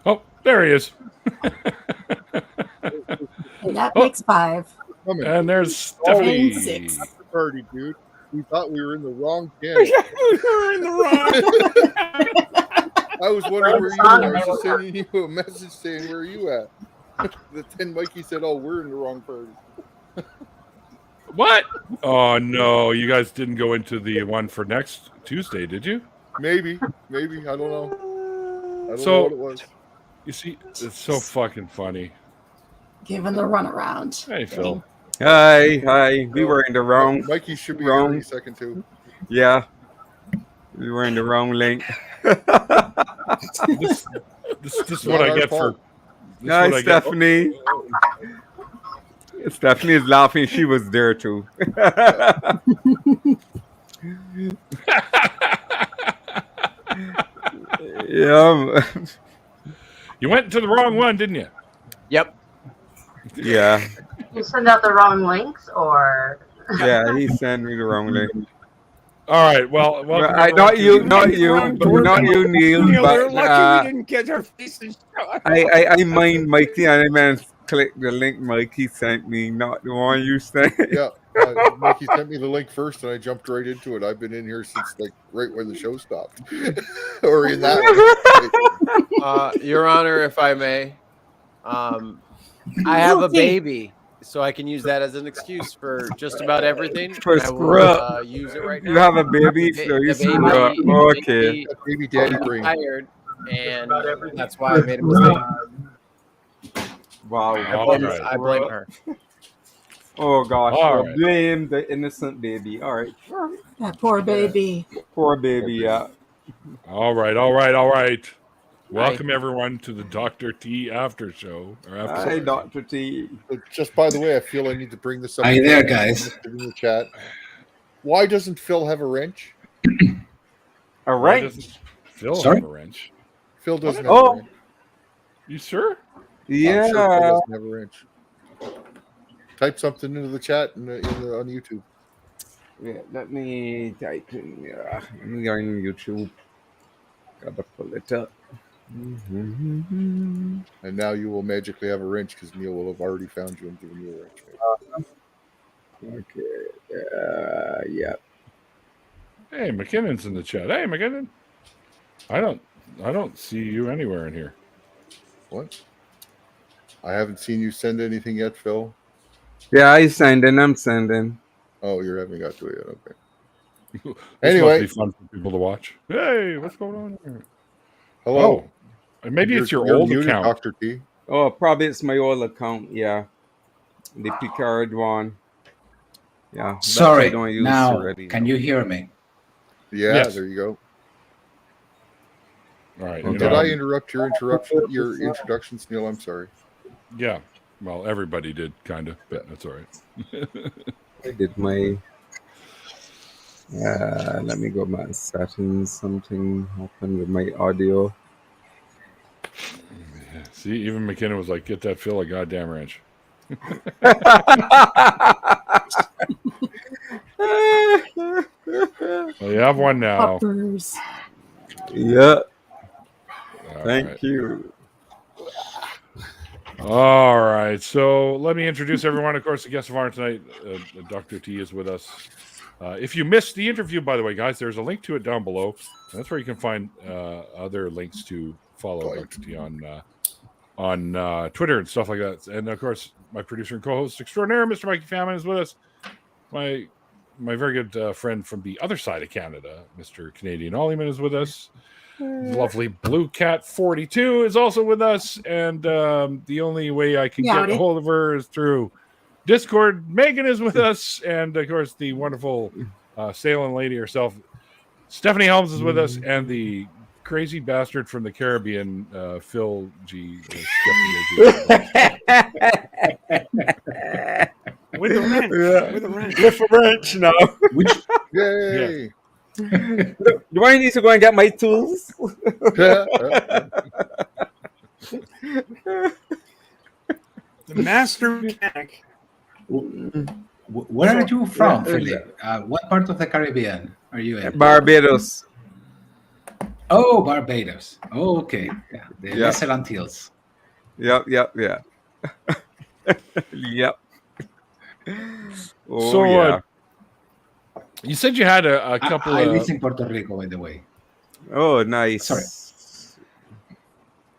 Oh, there he is. And that makes 5. And there's Stephanie. And 6. Party, dude. We thought we were in the wrong channel. We were in the wrong. I was wondering where you were. I was just sending you a message saying, where are you at? Then Mikey said, oh, we're in the wrong party. What? Oh, no. You guys didn't go into the one for next Tuesday, did you? Maybe. I don't know. I don't know what it was. You see, it's so fucking funny. Giving the runaround. Hey, Phil. Hi. We were in the wrong. Mikey should be wrong. here in a second, too. Yeah. We were in the wrong link. This is what I get for... Hi, Stephanie. Stephanie is laughing. She was there, too. Yeah. You went to the wrong one, didn't you? Yep. Yeah. You send out the wrong links, or Yeah, he sent me the wrong link. All right. Well, not you, Neil. We're But lucky we didn't get our faces shot. I mind Mikey and I meant click the link Mikey sent me, not the one you sent. Yeah. Mikey sent me the link first, and I jumped right into it. I've been in here since right when the show stopped, or in that one. Your Honor, if I may, I have a baby, so I can use that as an excuse for just about everything. For I screw up. will use it right now. You have a baby, so you screw up. Okay. Baby daddy brain. Tired, and that's why I made a mistake. Wow. I blame her. Oh gosh. All right. Blame the innocent baby. All right. That poor baby. Poor baby, yeah. All right. Welcome everyone to the Dr. T after show. Hi, Dr. T. Just by the way, I feel I need to bring this up. Hi there, guys. In the chat. Why doesn't Phil have a wrench? A wrench? Phil Sorry? have a wrench. Phil doesn't have a wrench. You sure? Yeah. I'm sure Phil doesn't have a wrench. Type something into the chat on YouTube. Yeah, let me type in. Let me go on YouTube. Gotta pull it up. And now you will magically have a wrench because Neil will have already found you and given you a wrench. Okay. Yeah. Hey, McKinnon's in the chat. Hey, McKinnon. I don't see you anywhere in here. What? I haven't seen you send anything yet, Phil. Yeah, I'm sending. Oh, you haven't got to it yet. Okay. This Anyway, must be fun for people to watch. Hey, what's going on here? Hello. Oh, maybe it's your You're old muted, account. Dr. T. Oh, probably it's my old account. Yeah, the Picard one. Yeah. Sorry. I don't use Now, already. can you hear me? Yeah, Yes. there you go. All right. Okay. Did I interrupt your introductions, Neil? I'm sorry. Yeah. Well, everybody did, kind of, but that's all right. I did my. Let me go back to settings. Something happened with my audio. See, even McKinnon was like, "Get that Phil a goddamn wrench." Well, you have one now. Puppers. Yeah. All Thank right. you. All right. So let me introduce everyone. Of course, the guest of honor tonight, Dr. T, is with us. If you missed the interview, by the way, guys, there's a link to it down below. And that's where you can find other links to follow Dr. T on Twitter and stuff like that. And of course, my producer and co-host extraordinaire, Mr. Mikey Famine, is with us. My very good friend from the other side of Canada, Mr. Canadian Ollyman, is with us. Lovely Blue Cat 42 is also with us, and the only way I can get a hold of her is through Discord. Megan is with us, and of course the wonderful sailing lady herself, Stephanie Helms, is with us, and the crazy bastard from the Caribbean, Phil G. With a wrench. Yeah. With a wrench. With a wrench now. Yay! Do I need to go and get my tools? The master mechanic. Where are you from, Philip? What part of the Caribbean are you in? Barbados. Oh, Barbados. Oh, okay. Yeah, the Yeah. Lesser Antilles. Yep. Yep. Oh So, yeah. You said you had a couple I of. live in Puerto Rico, by the way. Oh, nice. Sorry.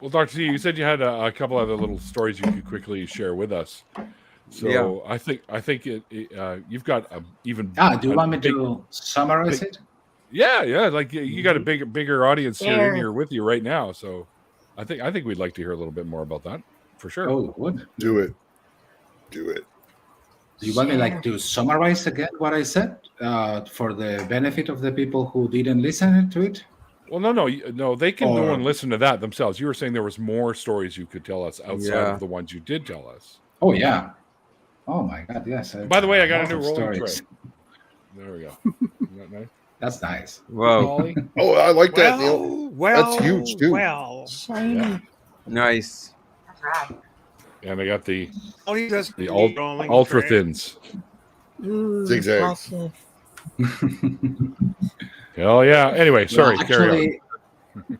Well, Dr. T, you said you had a couple other little stories you could quickly share with us. So Yeah. I think you've got a even. Do you want me to summarize it? Yeah. Like you got a bigger audience here Share. in here with you right now. So I think we'd like to hear a little bit more about that for sure. Oh, good. Do it. Do you want me to summarize again what I said for the benefit of the people who didn't listen to it? Well, no, they can go and listen to that themselves. You were saying there was more stories you could tell us outside of the ones you did tell us. Oh yeah. Oh my God, yes. By the way, I got a new lots of rolling tray. stories. There we go. Isn't that nice? That's nice. Wow. Ollie? Oh, I like that, Neil. That's huge too. Well, Shiny. Yeah. Nice. That's right. And I got the all he does ultra thins. Ooh, Zigzags. massive. Hell yeah. Anyway, sorry, carry on.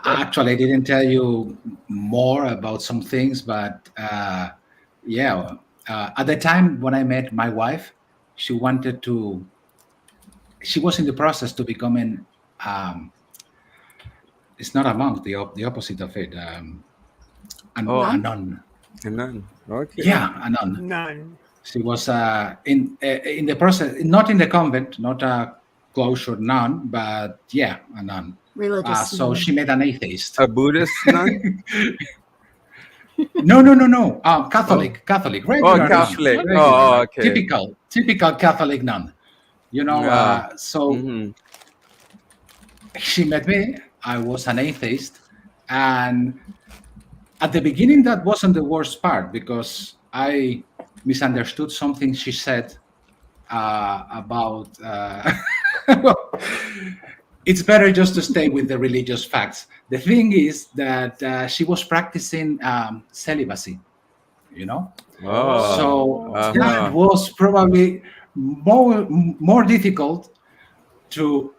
Actually, I didn't tell you more about some things, but at the time when I met my wife, she was in the process to becoming, it's not a monk, the opposite of it, a nun. A nun. Okay. Yeah, a nun. None. She was in the process, not in the convent, not a closure nun, but a nun. Religious. So she met an atheist. A Buddhist nun? No. Catholic, regular. nun. Catholic. Regular. Oh, okay. Typical Catholic nun. She met me. I was an atheist, and at the beginning, that wasn't the worst part because I misunderstood something she said about. Well, it's better just to stay with the religious facts. The thing is that she was practicing celibacy, Oh. So that was probably more difficult to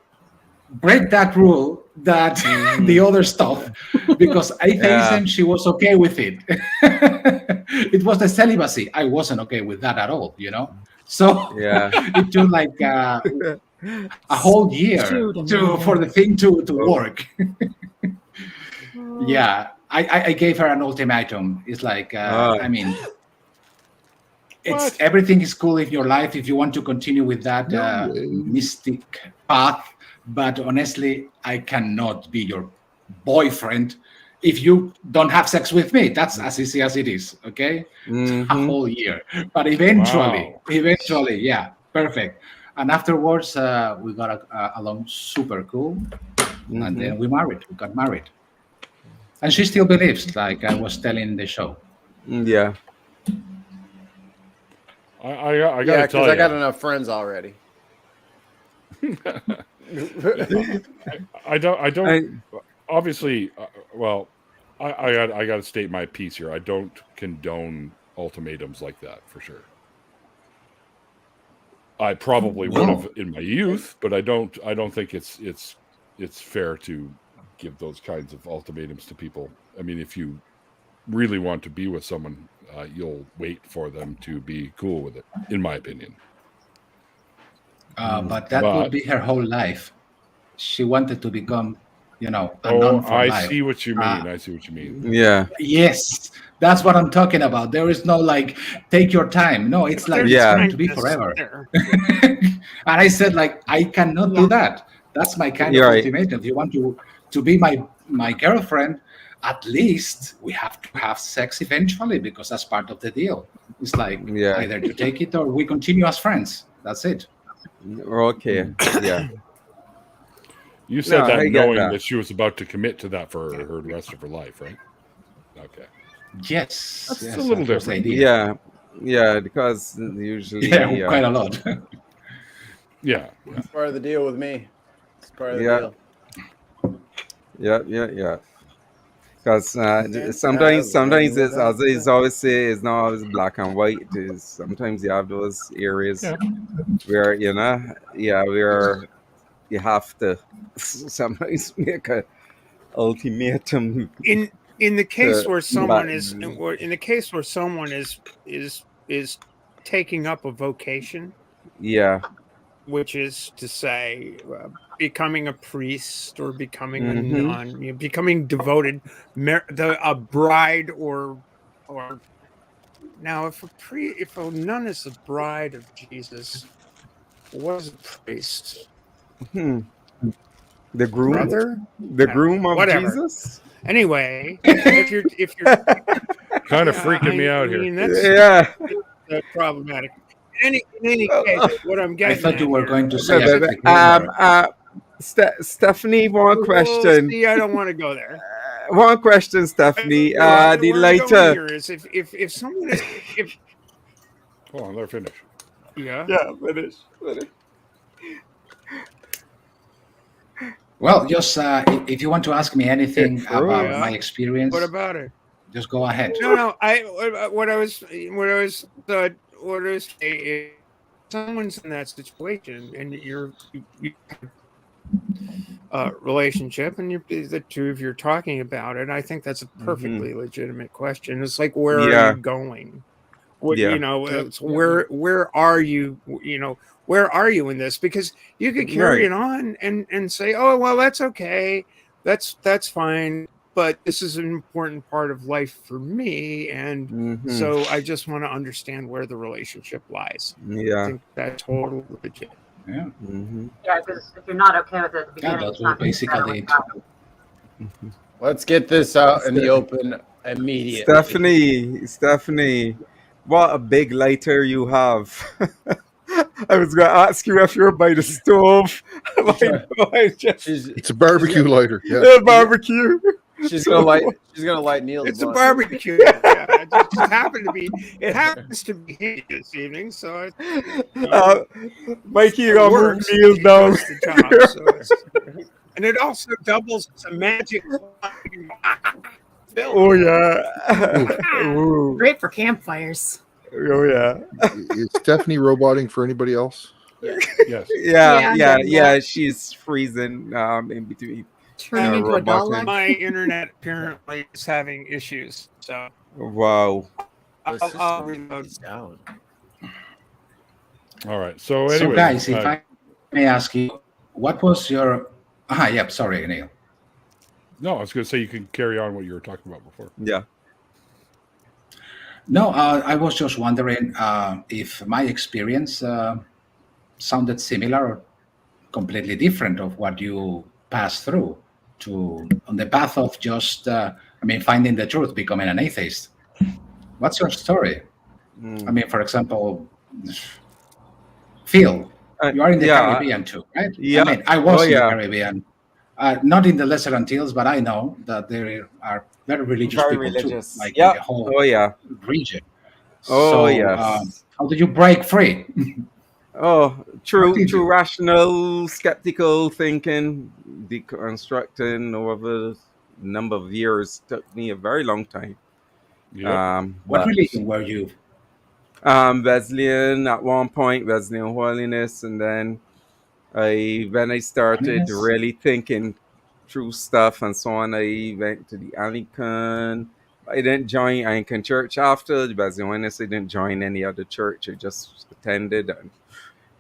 break that rule that the other stuff, because atheism, she was okay with it. It was the celibacy. I wasn't okay with that at all, So it took like a whole year for the thing to work. I gave her an ultimatum. It's like, everything is cool in your life if you want to continue with that mystic path, but honestly, I cannot be your boyfriend if you don't have sex with me. That's as easy as it is, okay? A whole year. But eventually, perfect. And afterwards, we got along super cool. And then we got married. And she still believes, like I was telling the show. Yeah. I gotta tell you, I got enough friends already. I don't. Obviously, I got to state my piece here. I don't condone ultimatums like that for sure. I probably would have in my youth, but I don't think it's fair to give those kinds of ultimatums to people. I mean, if you really want to be with someone, you'll wait for them to be cool with it, in my opinion. But that would be her whole life. She wanted to become, a nun for life. I see what you mean. Yeah. Yes, that's what I'm talking about. There is no take your time. No, it's like it's going to be forever. And I said, I cannot do that. That's my kind of ultimatum. If you want to be my girlfriend, at least we have to have sex eventually, because that's part of the deal. It's like either to take it or we continue as friends. That's it. Okay. Yeah. You said that knowing that she was about to commit to that for her rest of her life, right? Okay. Yes. That's a little different. Yeah. Yeah, because usually... quite a lot. Yeah. It's part of the deal with me. It's part of the deal. Yeah. Because sometimes it's always say it's not always black and white. Sometimes you have those areas where you have to sometimes make a ultimatum. In the case where someone but- is, or in the case where someone is taking up a vocation, Yeah. which is to say, becoming a priest or becoming a Mhm. nun, becoming devoted, a bride or now if a nun is the bride of Jesus, what is a priest? The groom, Brother? the groom of Whatever. Jesus. Anyway, if you're Kind of freaking me out here. That's problematic. In any case, what I'm I getting thought you at were here- going to say No, a but, peculiar- Stephanie, one Well, question. see, I don't want to go there. One question, Stephanie. Where The I'm going lighter. here is if someone is Hold on, let her finish. yeah. Finish. Well, just if you want to ask me anything It froze. about Yeah. my experience, What about it? just go ahead. No. What I was saying is, someone's in that situation and you relationship and the two of you are talking about it. I think that's a perfectly legitimate question. It's like, where are you going? What, Yeah. it's where are you? Where are you in this? Because you could carry it on and say, oh well, that's okay, that's fine. But this is an important part of life for me, and so I just want to understand where the relationship lies. I Yeah. think that's totally legit. Yeah. Yeah, because if you're not okay with it at the beginning, That it's was not gonna basically it. work out. Let's get this out in the open immediately. Stephanie, what a big lighter you have. I was going to ask you if you're by the stove. It's a barbecue lighter. Yeah. Barbecue. She's gonna light Neil's. It's a blunt. barbecue. Yeah, it just happened to be. It happens to be here this evening, so Mikey, you gotta move works. Neil It down. does the job, so and it also doubles as a magic. Oh yeah. Ooh. Great for campfires. Oh yeah. Is Stephanie roboting for anybody else? Yes. Yeah. She's freezing in between. Turning into a doll. robotic. My internet apparently is having issues, so Wow. I'll reload. Down. All right. So So, anyway, guys, if I may ask you, what was your? Yeah. Sorry, Neil. no, I was going to say you can carry on what you were talking about before. Yeah. No, I was just wondering if my experience sounded similar or completely different of what you passed through on the path of just, finding the truth, becoming an atheist. What's your story? I mean, for example, Phil, you are in the Caribbean too, right? Yeah. I mean, I was in the Caribbean, not in the Lesser Antilles, but I know that there are very religious people too, like in the whole region. Oh, So, yes. how did you break free? True rational, skeptical thinking, deconstructing over a number of years took me a very long time. Yep. What religion were you? Wesleyan at one point, Wesleyan holiness, and then when I started really thinking through stuff and so on, I went to the Anglican. I didn't join Anglican church after the Wesleyan holiness. I didn't join any other church. I just attended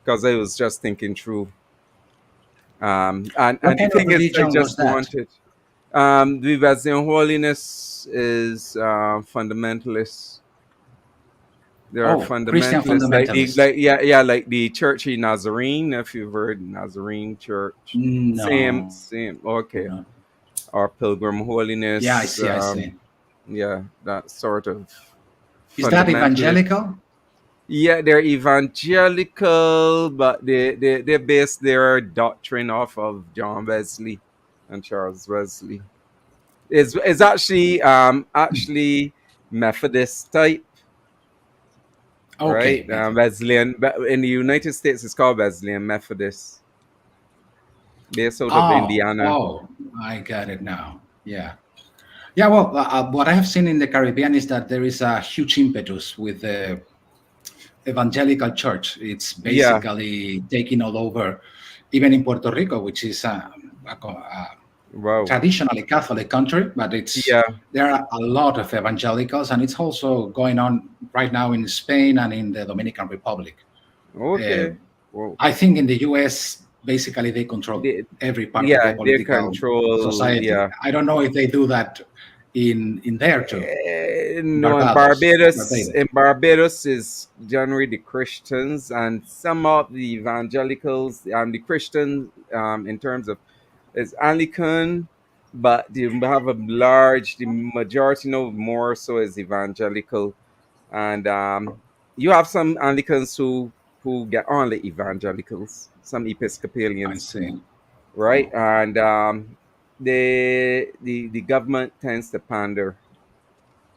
because I was just thinking through. And the thing is, I just wanted. The Wesleyan holiness is fundamentalist. There are Christian fundamentalists, like the Church of Nazarene. If you've heard Nazarene Church, No. same. Okay, or Pilgrim Holiness. Yeah, I see. Yeah, that sort of. Is that evangelical? Yeah, they're evangelical, but they base their doctrine off of John Wesley and Charles Wesley. It's actually Methodist type. Okay. Right? Wesleyan, in the United States, it's called Wesleyan Methodist. Based out of Indiana. Oh, I got it now. Yeah. Yeah, well, what I have seen in the Caribbean is that there is a huge impetus with the evangelical church. It's basically taking all over even in Puerto Rico, which is Wow. traditionally Catholic country, but there are a lot of evangelicals, and it's also going on right now in Spain and in the Dominican Republic. Okay. Wow. I think in the U.S. basically they control every part of the political society. Yeah. I don't know if they do that in there too. No, in Barbados is generally the Christians and some of the evangelicals and the Christians in terms of is Anglican, but they have the majority no more so is evangelical, and you have some Anglicans who get only evangelicals, some Episcopalians, right? And the government tends to pander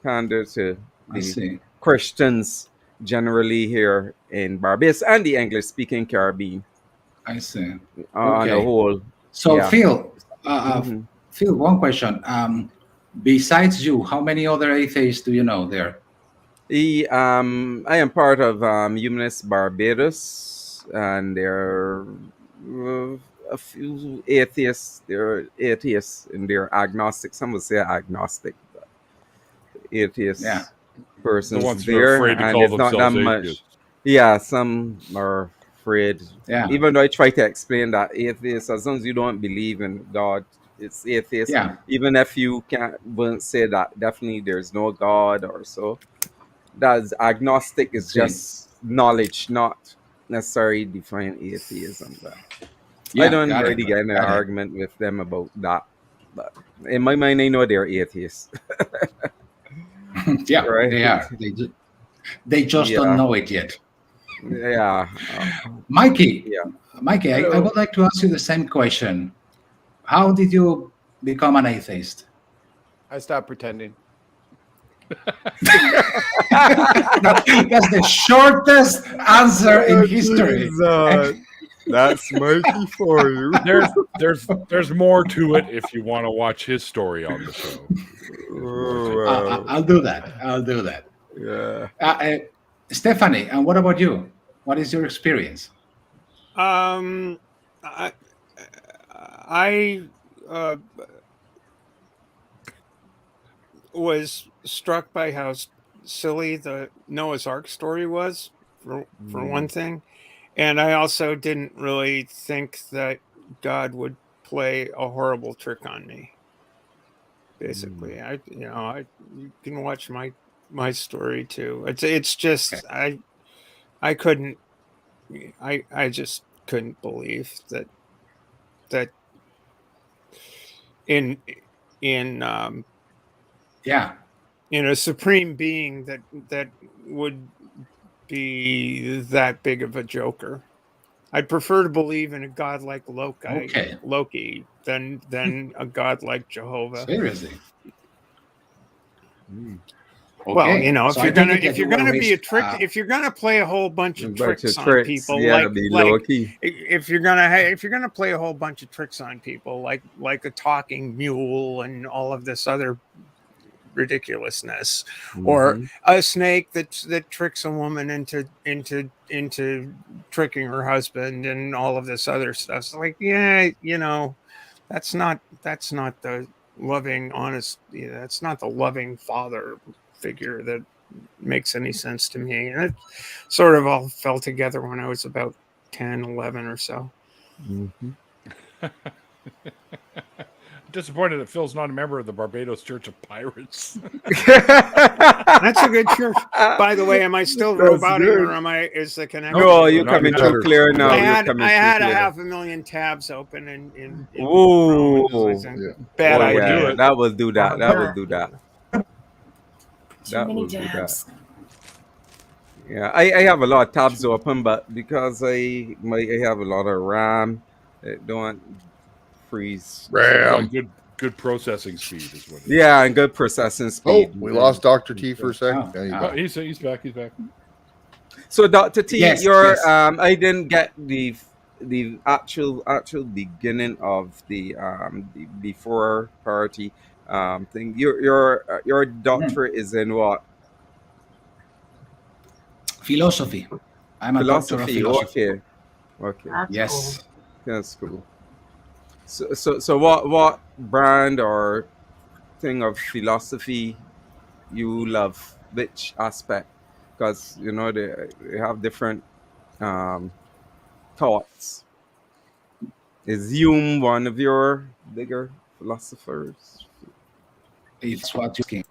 to the Christians generally here in Barbados and the English-speaking Caribbean. I see. On the whole. So Phil, Phil, one question. Besides you, how many other atheists do you know there? I am part of Humanist Barbados, and there are a few atheists. There are atheists and they're agnostic. Some would say agnostic, but atheists persons the ones there, who are afraid to and call it's not that themselves much. atheists. Yeah, some are afraid. Yeah. Even though I try to explain that atheists, as long as you don't believe in God, it's atheist. Yeah. Even if you wouldn't say that definitely there's no God or so. That's agnostic is just knowledge, not necessarily define atheism. But I don't really get in an argument with them about that. But in my mind, I know they're atheists. Yeah, right? they are. They just don't know it yet. Yeah. Mikey, Mikey, I would like to ask you the same question. How did you become an atheist? I stopped pretending. That's the shortest answer in history. That's Mikey for you. There's more to it if you want to watch his story on the show. I'll do that. I'll do that. Yeah. Stephanie, and what about you? What is your experience? I was struck by how silly the Noah's Ark story was, for one thing, and I also didn't really think that God would play a horrible trick on me. Basically, you can watch my story too. It's just I just couldn't believe that in a supreme being that would be that big of a joker. I'd prefer to believe in a god like Loki than a god like Jehovah. Seriously. Well, if you're gonna be a trick, if you're gonna play a whole bunch of tricks on people, if you're gonna play a whole bunch of tricks on people, like a talking mule and all of this other ridiculousness, or a snake that tricks a woman into tricking her husband and all of this other stuff. It's like, that's not the loving, honest. That's not the loving father figure that makes any sense to me. And it sort of all fell together when I was about 10, 11 or so. Disappointed that Phil's not a member of the Barbados Church of Pirates. That's a good church. By the way, am I still roboting or is the connection? No, you're coming through clear now. I had 500,000 tabs open in Ooh. Bad idea. That will do that. That will do that. Too many tabs. Yeah, I have a lot of tabs open, but because I have a lot of RAM, it don't freeze. RAM. Good processing speed is what it is. Yeah, and good processing speed. Oh, we lost Dr. T for a second. He's back. He's back. So, Dr. T, yes. I didn't get the actual beginning of the before party thing. Your doctorate is in what? Philosophy. I'm a doctor of philosophy. Okay. That's Yes. That's cool. So what brand or thing of philosophy you love? Which aspect? Because they have different um, thoughts. Is Hume one of your bigger philosophers? It's what you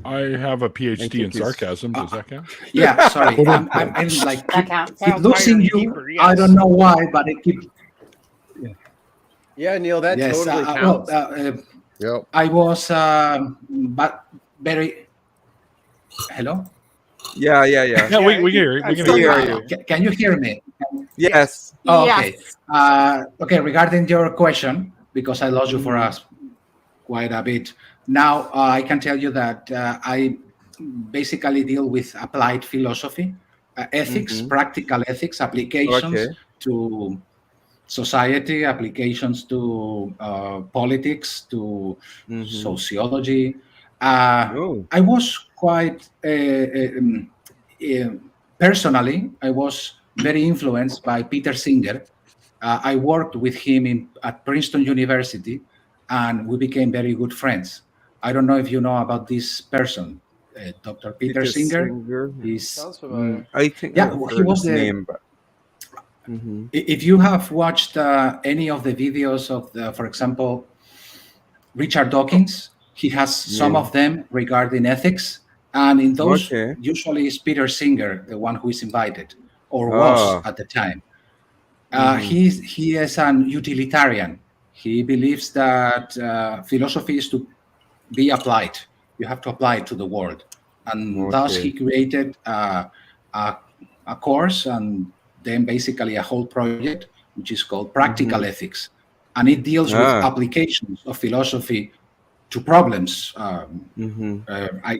I have a I PhD in think it's sarcasm. Does that count? Yeah, sorry. I'm like That counts. keep Well, losing higher you. and deeper, I yes. don't know why, but I keep. Yeah, Neil, that Yes. totally Well, counts. Yep. I was, but very. Hello. yeah. Yeah, we can hear you. We I can still hear Hear you. got you. Can you hear me? Yes. Oh, okay. Yes. Okay. Regarding your question, because I lost you for Mhm. us quite a bit. Now I can tell you that I basically deal with applied philosophy, ethics, Mhm. practical ethics, Okay. applications to society, applications to politics, to Mhm. sociology. Oh. I was quite uh, personally, I was very influenced by Peter Singer. I worked with him at Princeton University, and we became very good friends. I don't know if you know about this person, Dr. Peter Peter Singer. Singer. He's Sounds familiar. I think yeah, I've he heard was his the name, but if you have watched any of the videos of the, for example, Richard Dawkins, he has some yeah. of them regarding ethics, and in those Okay. usually is Peter Singer, the one who is invited or was Ah. at the time. Mhm. He is an utilitarian. He believes that philosophy is to be applied. You have to apply it to the world, and thus Okay. he created a, a course and then basically a whole project which is called Practical Mhm. Ethics, and it deals with Ah. applications of philosophy to problems. Mhm.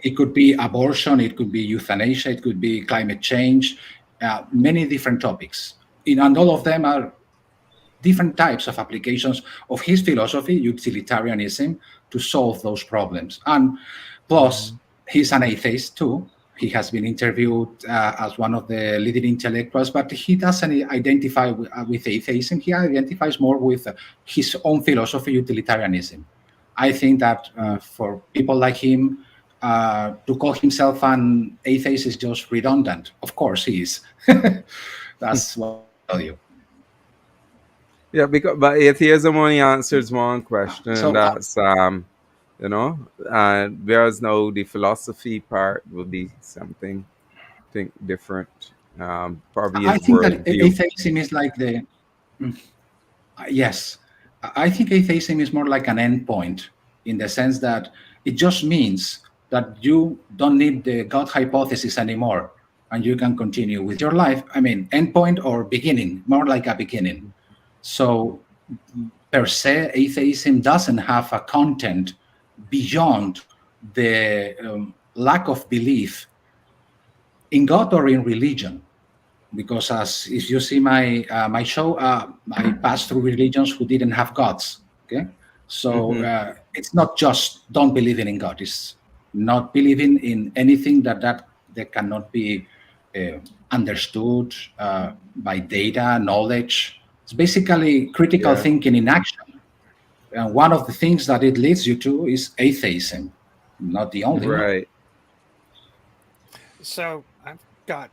It could be abortion, it could be euthanasia, it could be climate change, many different topics. And all of them are different types of applications of his philosophy, utilitarianism, to solve those problems. And plus, Mhm. he's an atheist too. He has been interviewed as one of the leading intellectuals, but he doesn't identify with atheism. He identifies more with his own philosophy, utilitarianism. I think that for people like him, to call himself an atheist is just redundant. Of course, he is. That's what I tell you. Yeah, because but atheism only answers one question, and So that's whereas now the philosophy part will be something think different. Probably I his think that worldview. atheism is like the yes. I think atheism is more like an endpoint in the sense that it just means that you don't need the God hypothesis anymore and you can continue with your life. I mean, endpoint or beginning, more like a beginning. So, per se, atheism doesn't have a content beyond the lack of belief in God or in religion. Because as if you see my show, I passed through religions who didn't have gods. Okay, so Mm-hmm. it's not just don't believe in God. It's not believing in anything that cannot be uh, understood by data knowledge. It's basically critical Yeah. thinking in action. And one of the things that it leads you to is atheism, not the only one. Right. So I've got.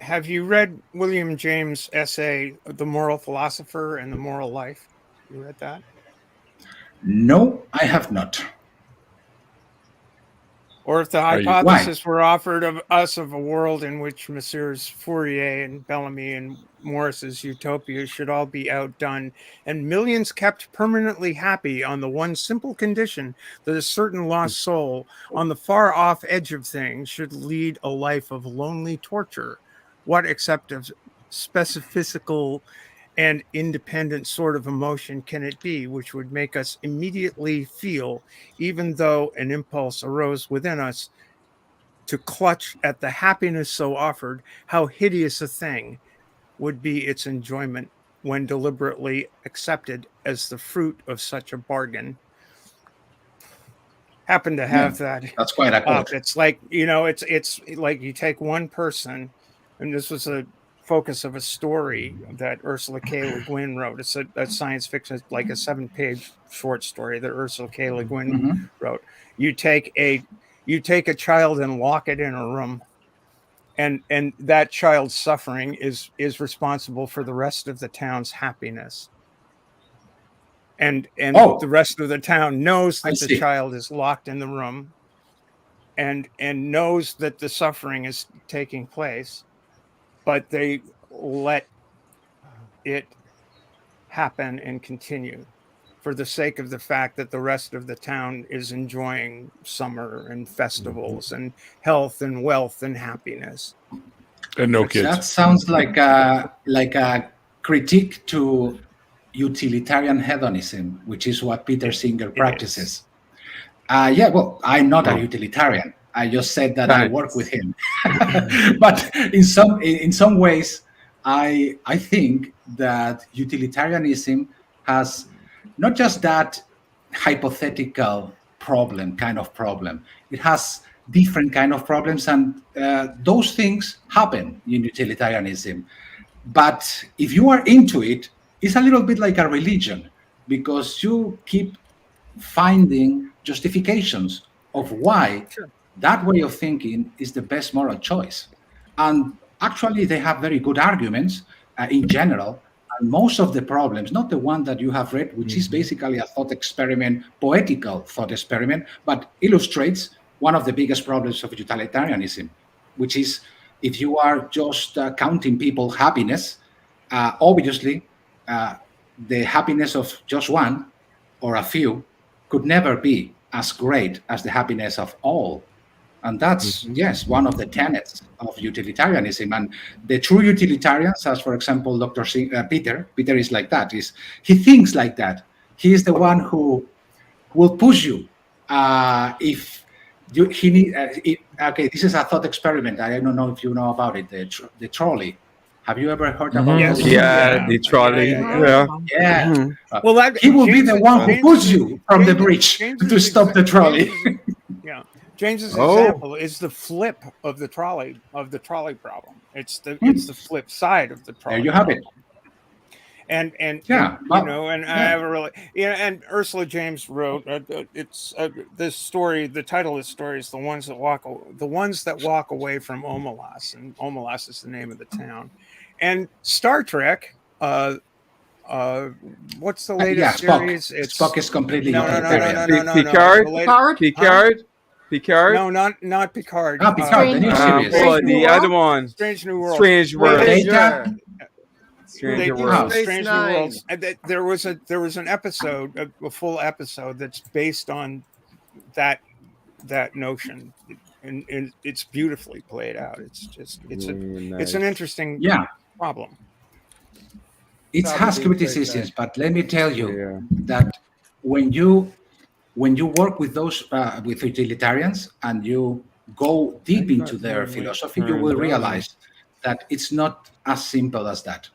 Have you read William James' essay, "The Moral Philosopher and the Moral Life"? You read that? No, I have not. Or if the Are you? Why? hypothesis were offered of us of a world in which Messrs. Fourier and Bellamy and Morris's utopias should all be outdone, and millions kept permanently happy on the one simple condition that a certain lost soul on the far off edge of things should lead a life of lonely torture, what except of specifical and independent sort of emotion can it be which would make us immediately feel, even though an impulse arose within us to clutch at the happiness so offered, how hideous a thing would be its enjoyment when deliberately accepted as the fruit of such a bargain? Happen to Yeah, have that that's quite a up. quote. It's like, it's like you take one person, and this was a focus of a story that Ursula K. Le Guin wrote. It's a science fiction, like a 7-page short story that Ursula K. Le Guin wrote. You take a child and lock it in a room, and that child's suffering is responsible for the rest of the town's happiness. And the rest of the town knows that the child is locked in the room and knows that the suffering is taking place, but they let it happen and continue for the sake of the fact that the rest of the town is enjoying summer and festivals and health and wealth and happiness. And no kids. That sounds like a critique to utilitarian hedonism, which is what Peter Singer practices. Well, I'm not a utilitarian. I just said that I work with him. But in some ways, I think that utilitarianism has not just that hypothetical kind of problem. It has different kind of problems, and those things happen in utilitarianism. But if you are into it, it's a little bit like a religion, because you keep finding justifications of why that way of thinking is the best moral choice. And actually, they have very good arguments in general. And most of the problems, not the one that you have read, which is basically a thought experiment, poetical thought experiment, but illustrates one of the biggest problems of utilitarianism, which is if you are just counting people's happiness, obviously, the happiness of just one or a few could never be as great as the happiness of all. And that's, yes, one of the tenets of utilitarianism. And the true utilitarians, as for example, Dr. Peter is like that. He thinks like that. He is the one who will push you if he need. Okay, this is a thought experiment. I don't know if you know about it. The trolley. Have you ever heard about it? The trolley. Yeah. Well, he will be the one who pushes you from the bridge to stop the trolley. James's example is the flip of the trolley problem. It's the flip side of the trolley. There you have it. And I have a really and Ursula James wrote it's this story. The title of the story is the ones that walk away from Omelas, and Omelas is the name of the town. And Star Trek. What's the latest series? Spock is completely no. Picard? No, not Picard. Not Picard. The new series. The other one. Strange New World. Strange World. Strange New Worlds. There was an episode, a full episode that's based on that notion, and it's beautifully played out. It's an interesting problem. It has criticisms, but let me tell you that when you work with those with utilitarians and you go deep into their philosophy, you will realize that it's not as simple as that.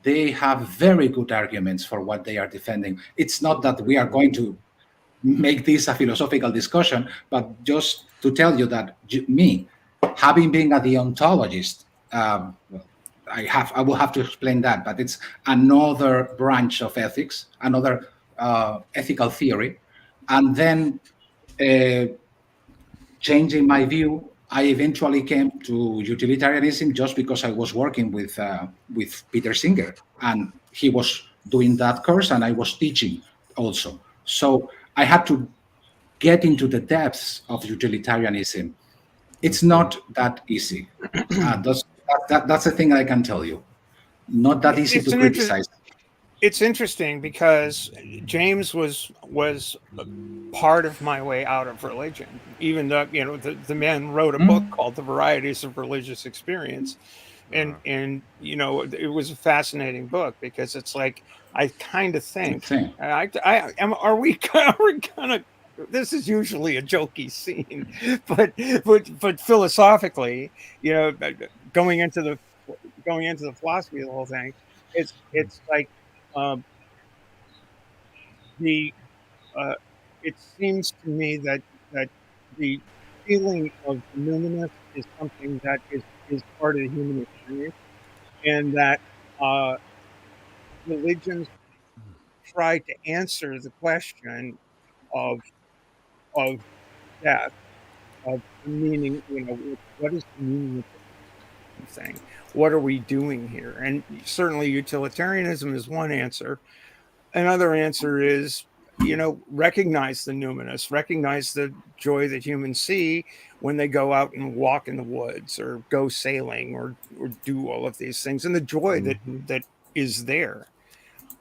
They have very good arguments for what they are defending. It's not that we are going to make this a philosophical discussion, but just to tell you that me, having been a deontologist, I will have to explain that, but it's another branch of ethics, another ethical theory. And then changing my view, I eventually came to utilitarianism just because I was working with Peter Singer, and he was doing that course, and I was teaching also. So I had to get into the depths of utilitarianism. It's not that easy. That's the thing I can tell you. Not that easy to criticize. It's interesting because James was part of my way out of religion. Even though the man wrote a book called The Varieties of Religious Experience, and it was a fascinating book because it's like I kind of think are we gonna. This is usually a jokey scene, but philosophically, going into the philosophy of the whole thing, it's like. It seems to me that the feeling of numinous is something that is part of the human experience, and that religions try to answer the question of death, of the meaning. What is the meaning of the thing? What are we doing here? And certainly, utilitarianism is one answer. Another answer is, recognize the numinous, recognize the joy that humans see when they go out and walk in the woods or go sailing or do all of these things, and the joy that is there.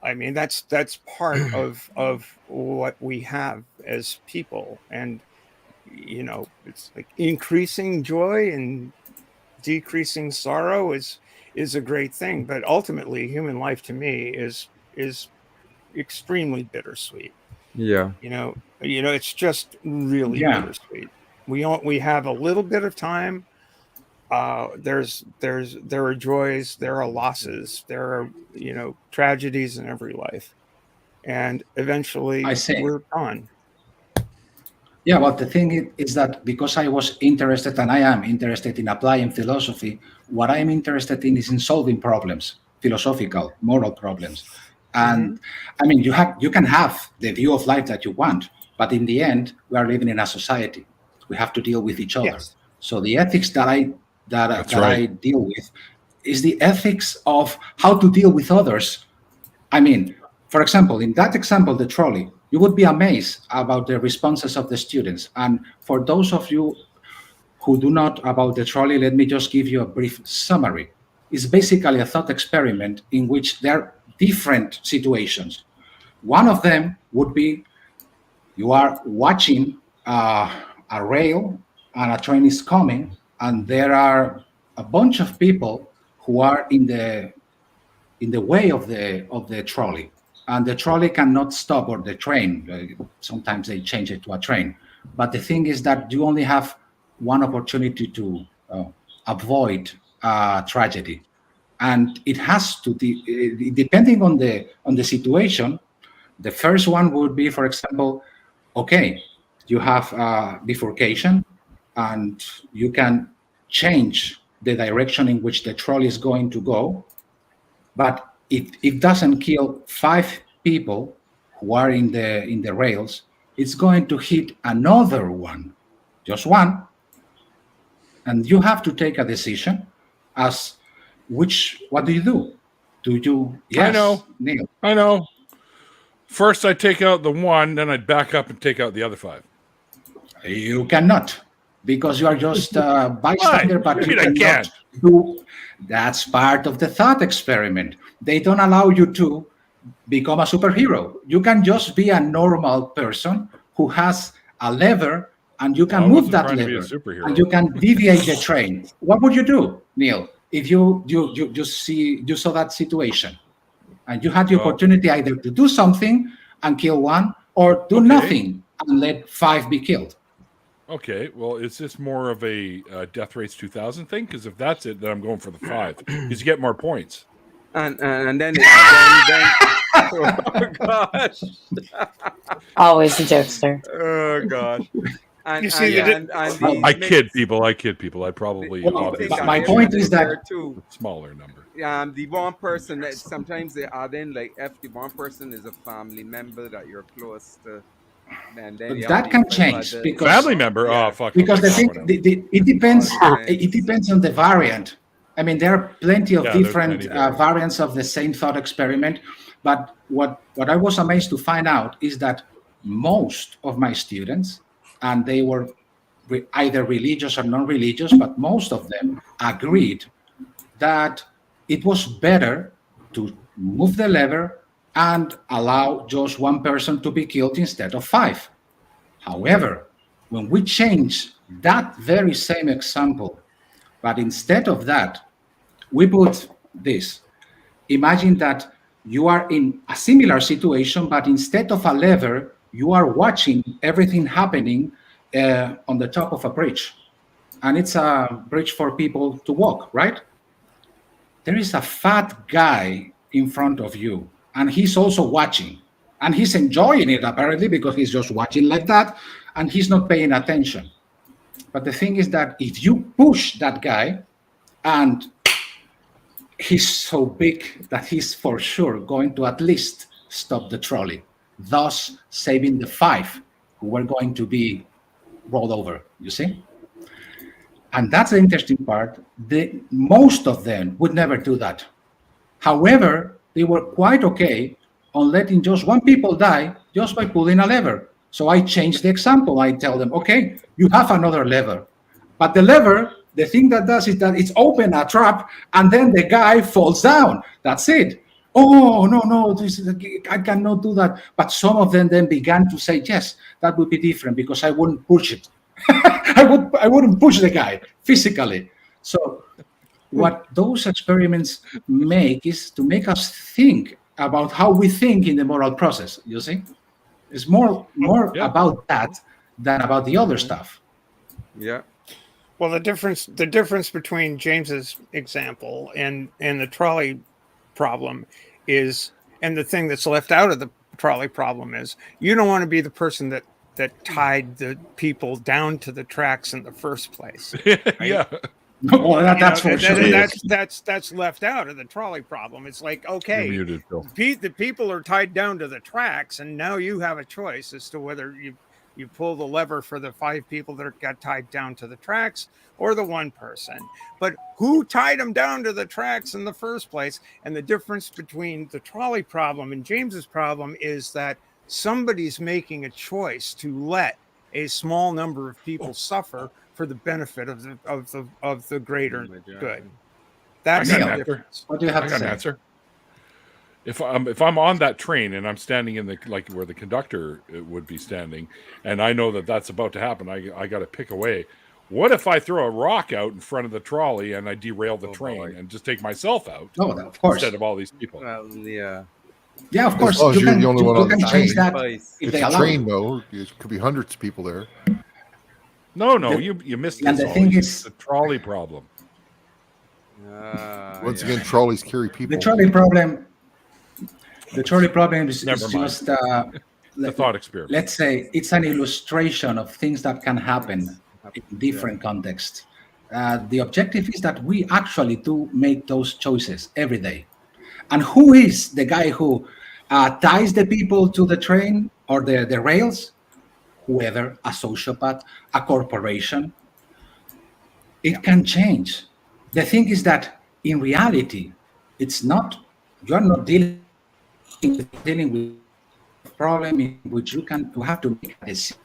I mean, that's part of what we have as people, and it's like increasing joy and decreasing sorrow is a great thing, but ultimately, human life to me is extremely bittersweet. Yeah. It's just really bittersweet. We have a little bit of time. There are joys, there are losses, there are tragedies in every life, and eventually we're gone. Yeah, but the thing is that because I was interested, and I am interested in applying philosophy, what I'm interested in is in solving problems, philosophical, moral problems. And I mean, you can have the view of life that you want, but in the end, we are living in a society. We have to deal with each other. Yes. So the ethics that I deal with is the ethics of how to deal with others. I mean, for example, in that example, the trolley, you would be amazed about the responses of the students. And for those of you who do not about the trolley, let me just give you a brief summary. It's basically a thought experiment in which there are different situations. One of them would be you are watching a rail and a train is coming, and there are a bunch of people who are in the way of the trolley, and the trolley cannot stop, or the train. Sometimes they change it to a train, but the thing is that you only have one opportunity to avoid tragedy, and it has to depending on the situation. The first one would be, for example, okay, you have bifurcation, and you can change the direction in which the trolley is going to go, but it doesn't kill 5 people who are in the rails. It's going to hit another one, just one, and you have to take a decision as what do you do? Do you? Yes, I know, Neil. I know. First, I'd take out the one, then I'd back up and take out the other 5. You cannot, because you are just a bystander, but you cannot do. That's part of the thought experiment. They don't allow you to become a superhero. You can just be a normal person who has a lever, and you can move that lever, and you can deviate the train. What would you do, Neil, if you saw that situation, and you had the opportunity either to do something and kill one, or do nothing and let 5 be killed? Okay, well, is this more of a Death Race 2000 thing? Because if that's it, then I'm going for the 5, because you get more points. And then oh gosh, always a jokester. Oh gosh. You see, I kid people. I probably my point is that smaller number. The one person that sometimes they add in, like if the one person is a family member that you're close to, and then that can change because family member. Oh fuck! Because the thing it depends. It depends on the variant. I mean, there are plenty of different variants of the same thought experiment. But what I was amazed to find out is that most of my students, and they were either religious or non-religious, but most of them agreed that it was better to move the lever and allow just one person to be killed instead of 5. However, when we change that very same example, but instead of that, we put this. Imagine that you are in a similar situation, but instead of a lever, you are watching everything happening on the top of a bridge. And it's a bridge for people to walk, right? There is a fat guy in front of you, and he's also watching. And he's enjoying it, apparently, because he's just watching like that, and he's not paying attention. But the thing is that if you push that guy and he's so big that he's for sure going to at least stop the trolley, thus saving the 5 who were going to be rolled over, you see? And that's the interesting part. Most of them would never do that. However, they were quite okay on letting just one people die just by pulling a lever. So I changed the example. I tell them, okay, you have another lever. But the lever, the thing that does is that it's open a trap and then the guy falls down. That's it. Oh, no, I cannot do that. But some of them then began to say, yes, that would be different because I wouldn't push it. I wouldn't push the guy physically. So what those experiments make is to make us think about how we think in the moral process. You see, it's more about that than about the other stuff. Yeah. Well, the difference between James's example and the trolley problem is, and the thing that's left out of the trolley problem is, you don't want to be the person that tied the people down to the tracks in the first place. Right? Yeah. Well, that's for sure. That's left out of the trolley problem. It's like, okay, You're muted, Phil. the people are tied down to the tracks, and now you have a choice as to whether you pull the lever for the 5 people that got tied down to the tracks or the one person. But who tied them down to the tracks in the first place? And the difference between the trolley problem and James's problem is that somebody's making a choice to let a small number of people suffer for the benefit of the greater good. That's I got the an answer. difference. What do you have I to got an say? answer. If I'm on that train and I'm standing in the where the conductor would be standing, and I know that that's about to happen, I got to pick away. What if I throw a rock out in front of the trolley and I derail the train and just take myself out? Oh, of course. Instead of all these people. Well, yeah. Yeah, of course. As long as You you're can, the only one on you the can change train. that if It's they a allow train, you. though. It could be hundreds of people there. No, you missed and this. the thing Ollie. is- It's the trolley problem. Once again, trolleys carry people. The trolley problem is Never mind. just The thought experiment. let's say it's an illustration of things that can happen in different contexts. The objective is that we actually do make those choices every day. And who is the guy who ties the people to the train or the rails? Whoever, a sociopath, a corporation. It can change. The thing is that in reality, it's not, you're not dealing with a problem in which you have to make a decision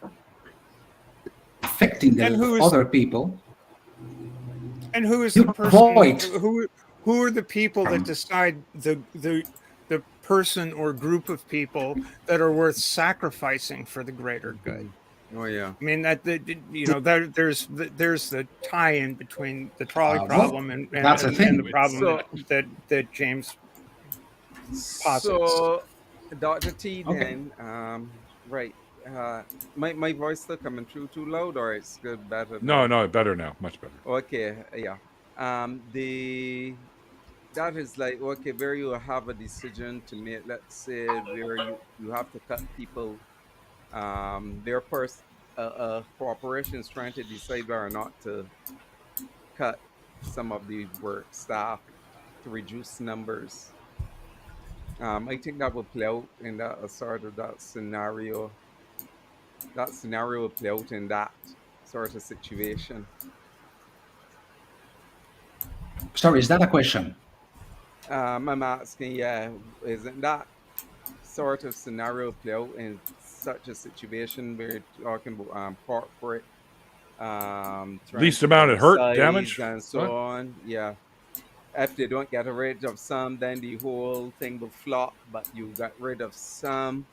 affecting the other people. And who is You the person? avoid- Who are the people that decide the person or group of people that are worth sacrificing for the greater good? Oh yeah. I mean there's the tie-in between the trolley Well, problem and that's the thing. the problem that James posits. So, Dr. T, Okay. then, right. My voice still coming through too loud, or it's good, better? No, better now, much better. Okay, yeah. That is like, okay, where you have a decision to make, let's say, where you have to cut people. A corporation is trying to decide whether or not to cut some of the work staff to reduce numbers. I think that will play out in that sort of that scenario. That scenario will play out in that sort of situation. Sorry, is that a question? I'm asking, yeah, isn't that sort of scenario play out in such a situation where you're talking about corporate Least amount of hurt, size damage? and so What? on? Yeah. If they don't get rid of some, then the whole thing will flop. But you got rid of some,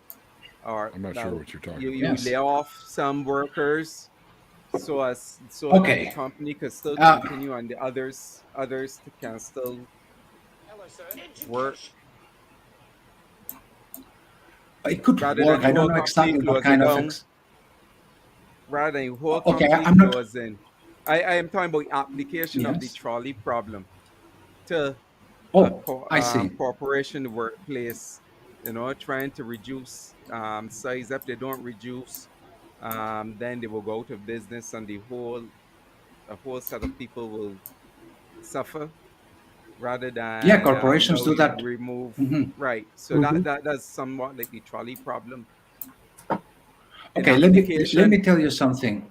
or I'm not sure what you're talking you about. Yes. lay off some workers, so that Okay. the company can still continue, and the others can still work. It could Rather work. than I don't whole know exactly company what kind of. closing Rather than whole Okay, company I'm not- closing. I am talking about application of the Yes. trolley problem to Oh, I see. corporation workplace, trying to reduce size. If they don't reduce, then they will go out of business, and a whole set of people will suffer. rather than Yeah, corporations do that. remove Mhm. right. So that's somewhat like the trolley problem. In Okay, let application, me tell you something.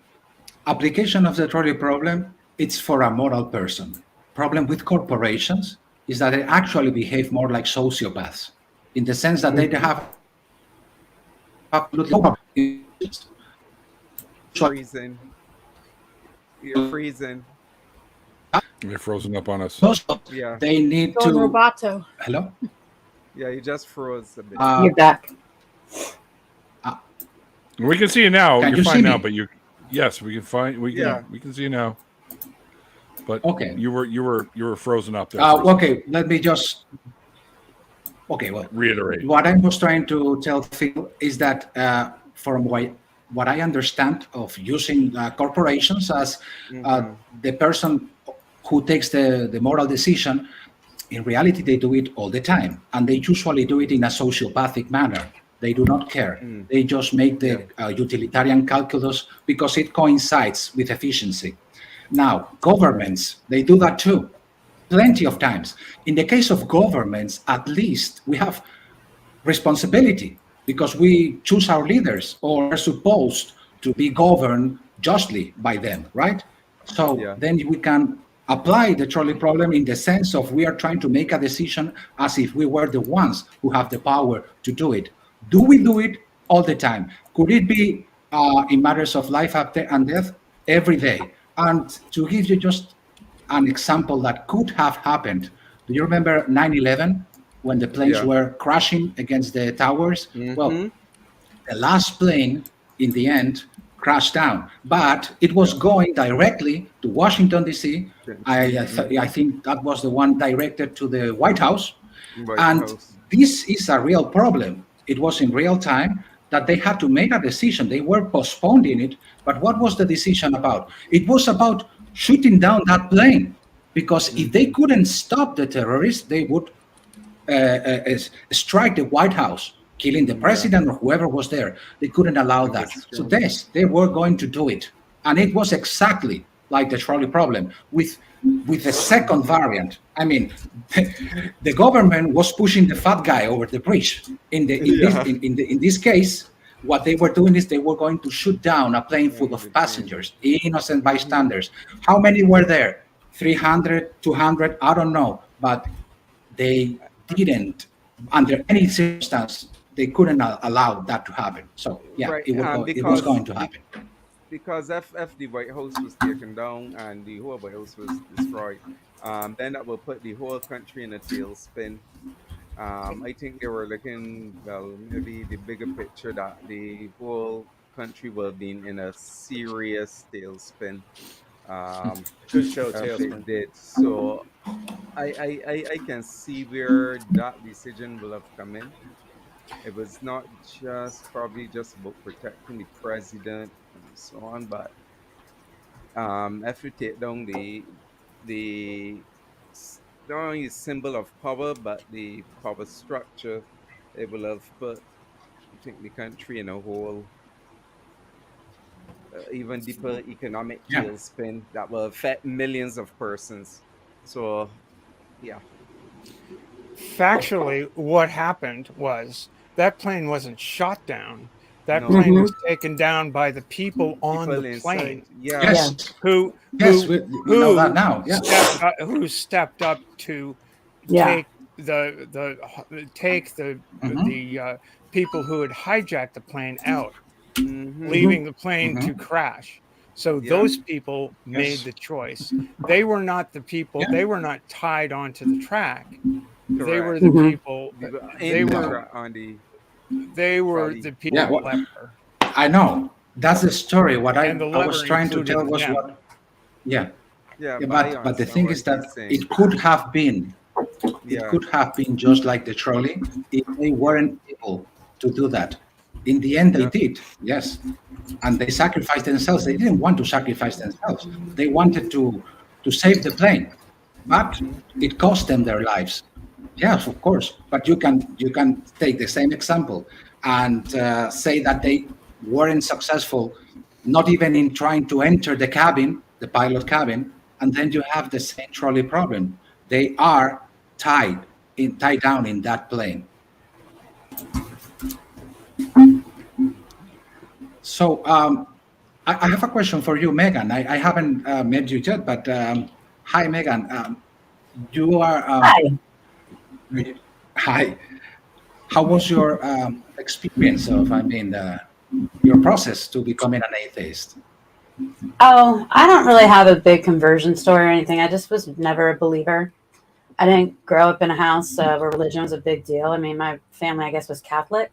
Application of the trolley problem, it's for a moral person. Problem with corporations is that they actually behave more like sociopaths, in the sense that they have absolutely no problem. freezing. You're freezing. They're frozen up on us. Yeah, They need Don to. Roboto. Hello? yeah. You just froze a bit. You're back. We can see you now. Can You're you fine see now, me? but yes, we can find we can see you now. But Okay. you were frozen up there. for a second. Okay, let me just. Okay, well, Reiterate. what I was trying to tell Phil is that from what I understand of using corporations as the person who takes the moral decision, in reality, they do it all the time. And they usually do it in a sociopathic manner. They do not care. They just make the utilitarian calculus because it coincides with efficiency. Now, governments, they do that too. Plenty of times. In the case of governments, at least we have responsibility because we choose our leaders or are supposed to be governed justly by them, right? So then we can apply the trolley problem in the sense of we are trying to make a decision as if we were the ones who have the power to do it. Do we do it all the time? Could it be in matters of life and death? Every day. And to give you just an example that could have happened, do you remember 9/11 when the planes were crashing against the towers? Well, the last plane in the end crashed down, but it was going directly to Washington, D.C. I think that was the one directed to the White House. This is a real problem. It was in real time that they had to make a decision. They were postponing it. But what was the decision about? It was about shooting down that plane, because if they couldn't stop the terrorists, they would strike the White House, killing the president or whoever was there. They couldn't allow that. So yes, they were going to do it. And it was exactly like the trolley problem with the second variant. I mean, the government was pushing the fat guy over the bridge. In this case, what they were doing is they were going to shoot down a plane full of passengers, innocent bystanders. How many were there? 300, 200? I don't know. But they didn't, under any circumstance, they couldn't allow that to happen. So, yeah, it was going to happen. Because if the White House was taken down and the whole White House was destroyed, then that will put the whole country in a tailspin. I think they were looking, well, maybe the bigger picture that the whole country will be in a serious tailspin. Good show, tailspin. Did. So I can see where that decision will have come in. It was not probably just about protecting the president and so on, but if you take down the not only symbol of power, but the power structure, it will have put, I think, the country in a whole even deeper economic tailspin that will affect millions of persons. So, yeah. Factually, what happened was that plane wasn't shot down. That plane was taken down by the people on the plane. Who know that now. Who stepped up to take the people who had hijacked the plane out, leaving the plane to crash. So those people made the choice. They were not the people. They were not tied onto the track. Correct. They were the people. They were the people. I know. That's the story. What I was trying to tell was what. But the thing is that it could have been. It could have been just like the trolley if they weren't able to do that. In the end, they did, yes. And they sacrificed themselves. They didn't want to sacrifice themselves. They wanted to save the plane. But it cost them their lives. Yes, of course. But you can take the same example and say that they weren't successful, not even in trying to enter the cabin, the pilot cabin, and then you have the same trolley problem. they are tied down in that plane. So I have a question for you, Megan. I haven't met you yet, but hi, Megan. You are Hi. hi. How was your experience of, your process to becoming an atheist? Oh, I don't really have a big conversion story or anything. I just was never a believer. I didn't grow up in a house where religion was a big deal. I mean, my family, I guess, was Catholic,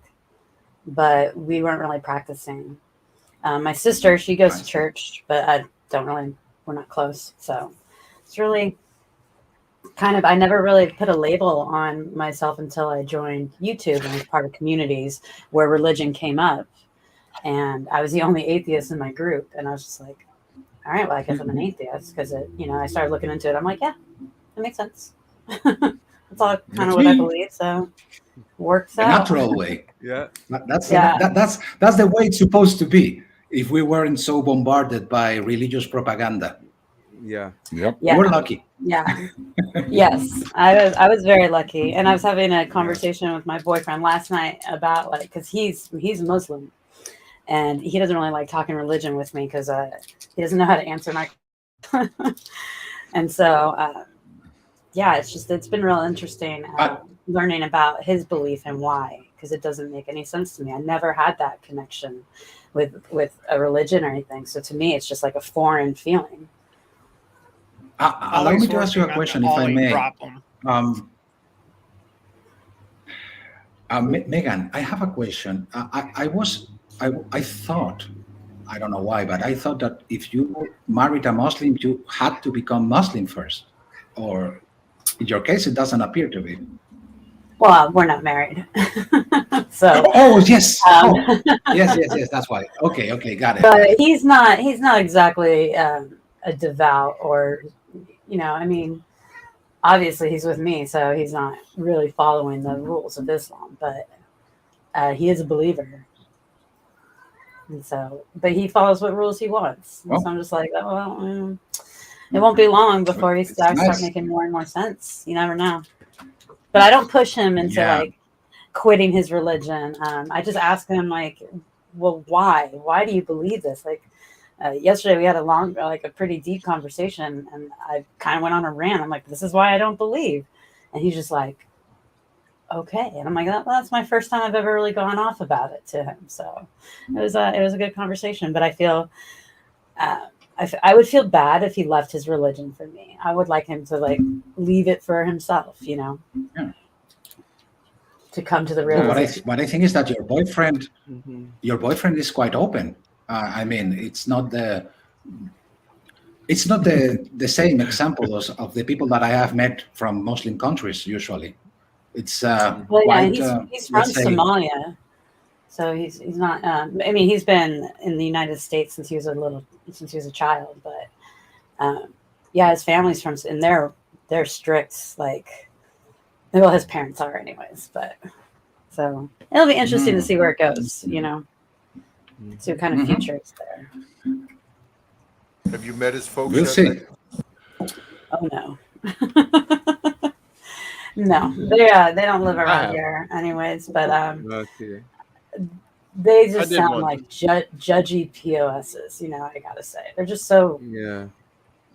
but we weren't really practicing. My sister, she goes to church, but we're not close. So it's really kind of, I never really put a label on myself until I joined YouTube and was part of communities where religion came up. And I was the only atheist in my group. And I was just like, all right, well, I guess I'm an atheist because I started looking into it. I'm like, yeah, that makes sense. That's all kind of what I believe. So works The out. natural way. Yeah. That's the way it's supposed to be. If we weren't so bombarded by religious propaganda, Yeah. Yep. Yeah. we're lucky. Yeah. Yes, I was very lucky, and I was having a conversation with my boyfriend last night about because he's Muslim, and he doesn't really like talking religion with me because he doesn't know how to answer my. And so, yeah, it's been real interesting learning about his belief and why, because it doesn't make any sense to me. I never had that connection with a religion or anything, so to me, it's just like a foreign feeling. Allow me to ask you a question, if I may. Megan, I have a question. I thought, I don't know why, but I thought that if you married a Muslim, you had to become Muslim first. Or in your case, it doesn't appear to be. Well, we're not married. So. Oh, yes. Yes. That's why. Okay, got it. But he's not exactly a devout or, I mean, obviously he's with me, so he's not really following the rules of Islam, but he is a believer. And so, but he follows what rules he wants. And so I'm just like, oh, well, it won't be long before he start making more and more sense. You never know. But I don't push him into quitting his religion. I just ask him well, why? Why do you believe this? Yesterday we had a pretty deep conversation, and I kind of went on a rant. I'm like, this is why I don't believe. And he's just like, okay. And I'm like, well, that's my first time I've ever really gone off about it to him. So it was a good conversation, but I feel, I would feel bad if he left his religion for me. I would like him to leave it for himself, to come to the realization. What I think is that your boyfriend is quite open. I mean, it's not the same example of the people that I have met from Muslim countries. Usually, it's he's from Somalia, so he's not. I mean, he's been in the United States since he was a child. But his family's from, and they're strict. Well, his parents are, anyways. But so it'll be interesting to see where it goes. See what kind of future is there. Have you met his folks? We'll see. Oh no. No, they don't live around here, anyways. But they just sound like judgy POSs. I gotta say, they're just so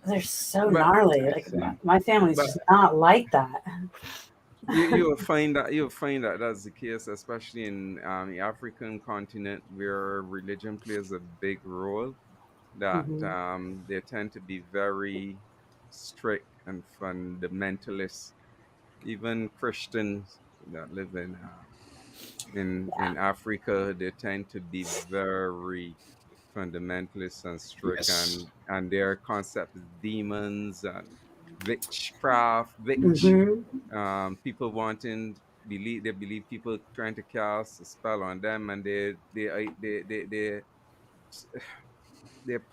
they're so gnarly. My family's just not like that. You'll find that that's the case, especially in the African continent, where religion plays a big role. That they tend to be very strict and fundamentalist. Even Christians that live in Africa, they tend to be very fundamentalist and strict, and their concept is demons and witchcraft, people they believe people trying to cast a spell on them, and they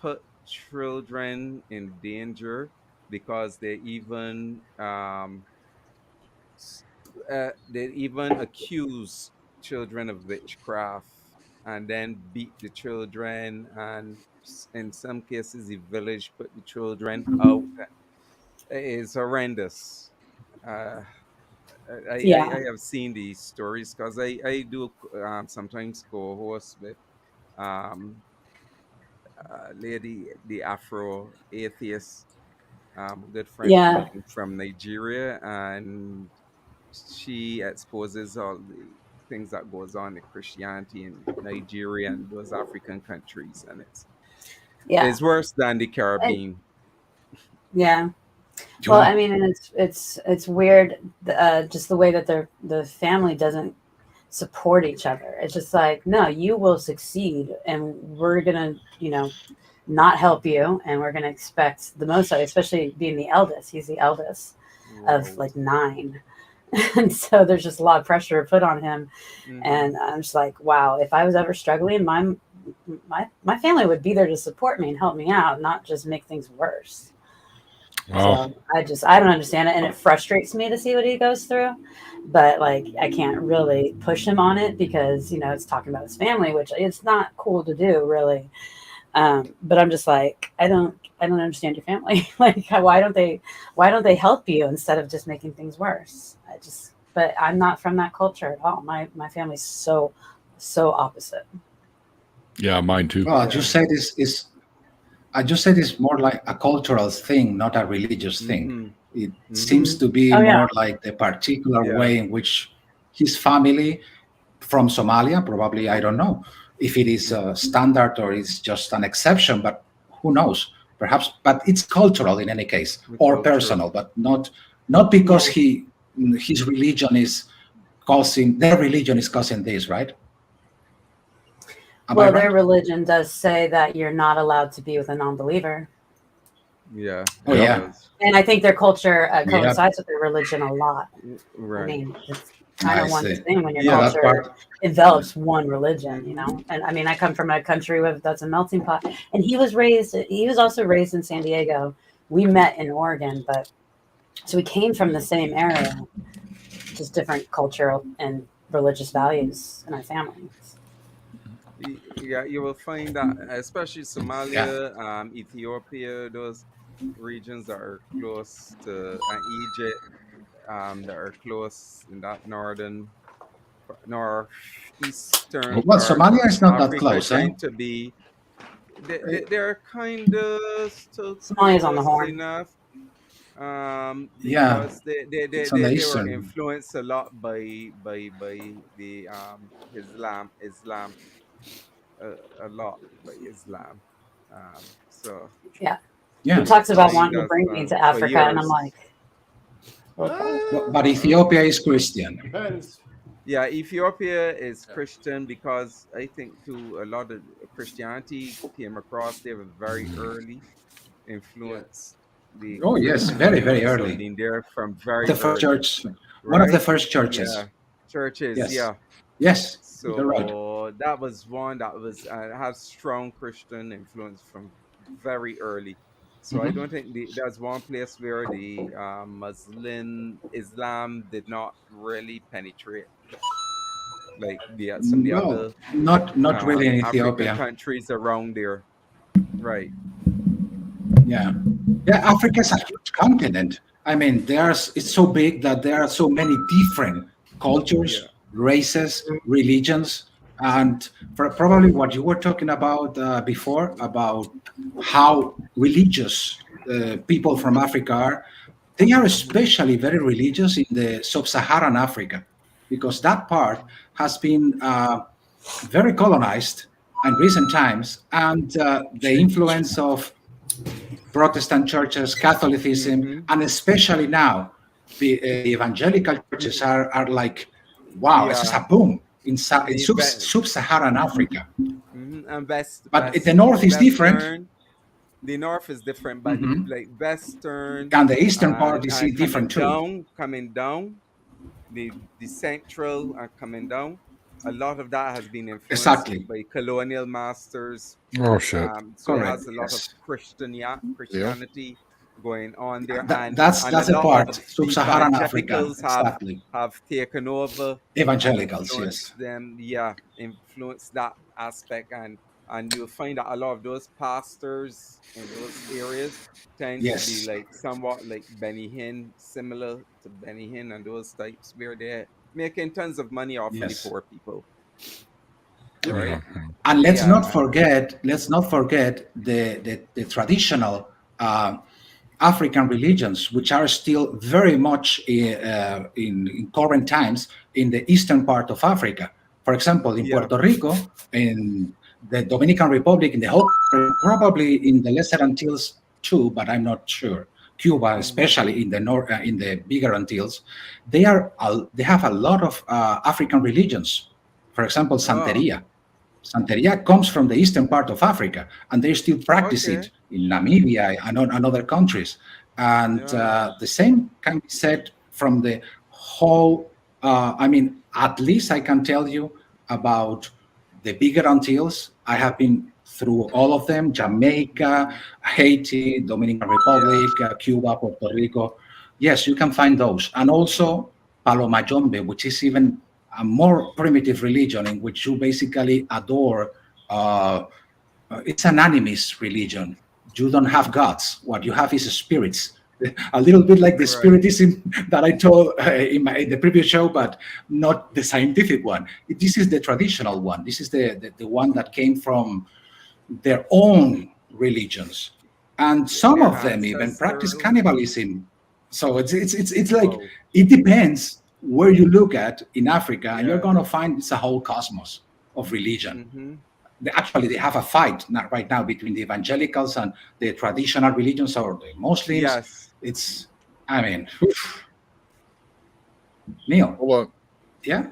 put children in danger because they even accuse children of witchcraft and then beat the children, and in some cases the village put the children out. It's horrendous. uh, Yeah. I have seen these stories because I do sometimes co-host with um, lady, the Afro Atheist, good friend of Yeah. mine from Nigeria, and she exposes all the things that goes on in Christianity in Nigeria and those African countries, and Yeah. it's worse than the And, Caribbean. yeah. You Well, know, I mean, and it's weird, just the way that the family doesn't support each other. It's just like, no, you will succeed, and we're gonna, not help you, and we're gonna expect the most of you, especially being the eldest. He's the eldest of Wow. like 9, and so there's just a lot of pressure put on him. Hmm. And I'm just like, wow, if I was ever struggling, my family would be there to support me and help me out, not just make things worse. Wow. So I don't understand it, and it frustrates me to see what he goes through. But like, I can't really push him on it because it's talking about his family, which it's not cool to do, really. But I'm just like, I don't understand your family. Like, why don't they help you instead of just making things worse? But I'm not from that culture at all. My family's so opposite. Yeah, mine too. well, I just said it's more like a cultural thing, not a religious thing. Hmm. It Hmm. seems to be Oh, yeah. more like the particular Yeah. way in which his family from Somalia, probably, I don't know if it is a standard or it's just an exception, but who knows? Perhaps, but it's cultural in any case, or Cultural. personal, but not because his religion is their religion is causing this, right? Am I Well, right? their religion does say that you're not allowed to be with a non-believer. Yeah. Oh, it yeah. does. And I think their culture Yeah. coincides with their religion a lot. I Right. mean, it's kind I of one see. thing when your Yeah, that culture part. envelops one religion, Mhm. And I mean, I come from a country that's a melting pot. And he was also raised in San Diego. We met in Oregon, but so we came from the same area, just different cultural and religious values in our families. Yeah, you will find that, especially Somalia, Ethiopia, those regions that are close to Egypt, that are close in that northeastern Well, part Somalia of is not that Africa close, eh? tend to be they're kind of still Somalia's on the close horn. enough, Yeah, because they, they, it's on the they, they were eastern. influenced a lot by the Islam, a lot by Islam. So Yeah. Yeah, He talks about I wanting to that's bring me to for Africa, and I'm years. like, okay. but Ethiopia is Christian. Yeah, Ethiopia is Christian because I think too a lot of Christianity came across there very early, influence. The Oh yes, Christian very very influence have early. been there from very The first early, church, one of the right? first churches. Yeah, churches. Yes, Yeah, yes, you're right. so that was one that was has strong Christian influence from very early. So I Mhm. don't think there's one place where the Muslim Islam did not really penetrate, like some of the Well, other not really in African Ethiopia. countries around there. Right. Yeah, yeah. Africa is a huge continent. I mean, it's so big that there are so many different Yeah. cultures, races, religions, and probably what you were talking about before about how religious people from Africa are. They are especially very religious in the sub-Saharan Africa, because that part has been very colonized in recent times, and the influence of Protestant churches, Catholicism, Hmm. and especially now, the evangelical churches are like, wow, it's just Yeah. a boom in The sub-Saharan Africa. and But the north is different, Western. The north is different, but the mhm, like Western and the eastern part and is different coming too. down, the central and coming down. A lot of that has been influenced Exactly, by colonial masters. Oh shit. So it correct. has a lot of Yes, Yeah. Christianity going on there, and that's a the lot of part. Sub-Saharan Africa, evangelicals exactly. have taken over and Evangelicals, yes. influenced them. Yeah, influenced that aspect, and and you'll find that a lot of those pastors in those areas tend to be Yes. like somewhat like Benny Hinn, similar to Benny Hinn and those types, where they're making tons of money off of the Yes. poor people, Yep. right? And let's not Yeah. forget the traditional African religions, which are still very much in current times in the eastern part of Africa. For example, in Yeah. Puerto Rico, in the Dominican Republic, in the whole, probably in the Lesser Antilles too, but I'm not sure. Cuba, especially in the north, in the bigger Antilles, they have a lot of African religions. For example, Santeria. Santeria comes from the eastern part of Africa, and they still practice Okay. it in Namibia and other countries. And Yeah. the same can be said from the whole. I mean, at least I can tell you about the bigger Antilles. I have been through all of them: Jamaica, Haiti, Dominican Republic, Cuba, Puerto Rico. Yes, you can find those, and also Palo Mayombe, which is even a more primitive religion in which you basically adore. It's an animist religion. You don't have gods. What you have is spirits. A little bit like the Right. spiritism that I told in the previous show, but not the scientific one. This is the traditional one. This is the one that came from their own religions, and some Their of them even practice ancestral. cannibalism. So it's like Wow. it depends where you look at in Africa, and you're Yeah. going to find it's a whole cosmos of religion. Mm-hmm. Actually, they have a fight right now between the evangelicals and the traditional religions or the Muslims. Yes. It's, I mean, Neil, Hold on. yeah,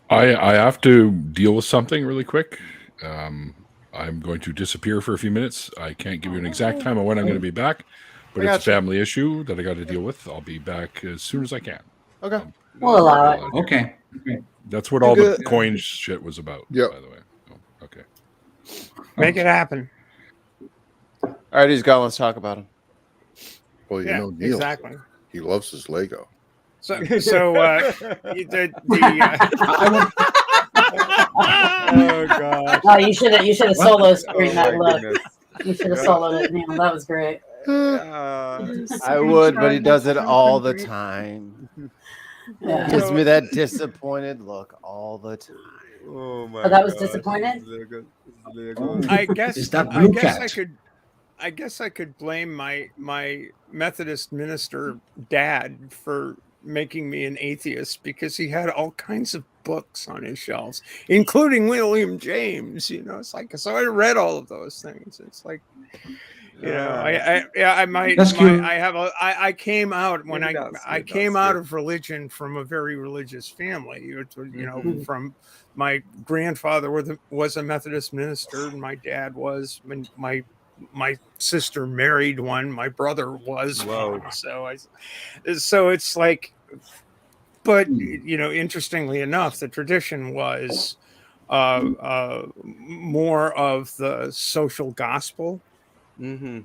I have to deal with something really quick. I'm going to disappear for a few minutes. I can't give you an exact time of when I'm going to be back, but I it's a gotcha. family issue that I got to deal with. I'll be back as soon as I can. Okay. We'll allow it. okay. That's what You all the good? coin shit was about, Yep. by the way. Oh, okay. Make it happen. All right, he's gone. Let's talk about him. Well, you Yeah, know, Neil, exactly. he loves his Lego. So the Oh gosh. Oh, you should have solo screened Oh that my look. goodness. You should have soloed it, Neil. That was great. I would, but he does it all the time. Yeah. Gives me that disappointed look all the time. Oh my. Oh, that was gosh. disappointed? It's Lego. It's Lego. I guess Is that I Blue guess I Cat? could I guess I could blame my Methodist minister dad for making me an atheist because he had all kinds of books on his shelves, including William James. You know, it's like so I read all of those things. It's like you know, I came out when Maybe I that's came good. out of religion from a very religious family. You know, from my grandfather was a Methodist minister, and my dad was. And my sister married one. My brother was Wow. one. So it's like, but you know, interestingly enough, the tradition was more of the social gospel Mm-hmm.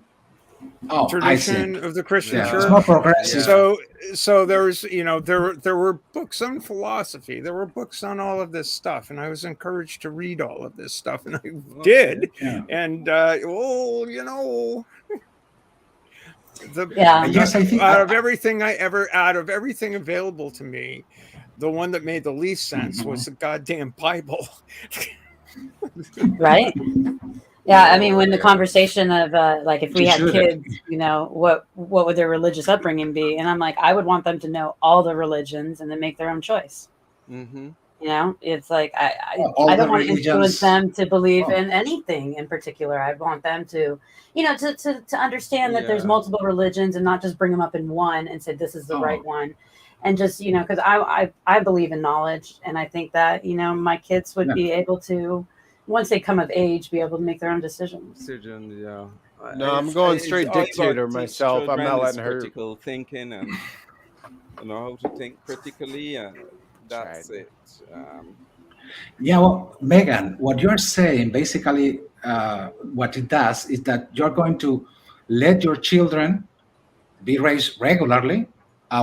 Oh, I see. tradition of the Christian Yeah, church. it's more progressive. So there's there were books on philosophy, there were books on all of this stuff, and I was encouraged to read all of this stuff, and I did. Yeah. And you know, Yeah. Yes, I think out of everything available to me, the one that made the least sense was the goddamn Bible. Right? Yeah, I mean, when the conversation of like if we You had shouldn't. kids, you know, what would their religious upbringing be? And I'm like, I would want them to know all the religions and then make their own choice. Mm-hmm. You know, it's like All I the don't want to influence religions. them to believe Oh. in anything in particular. I want them to, you know, to understand that there's Yeah. multiple religions and not just bring them up in one and say this is the Oh. right one. And just, you know, because I believe in knowledge, and I think that, you know, my kids would Yeah. be able to, once they come of age, be able to make their own decisions. Decision, yeah. No, I'm going straight all about dictator teach myself. I'm children not is letting her. critical thinking and you know how to think critically, and that's right. it. Yeah, well, Megan, what you're saying basically, what it does is that you're going to let your children be raised regularly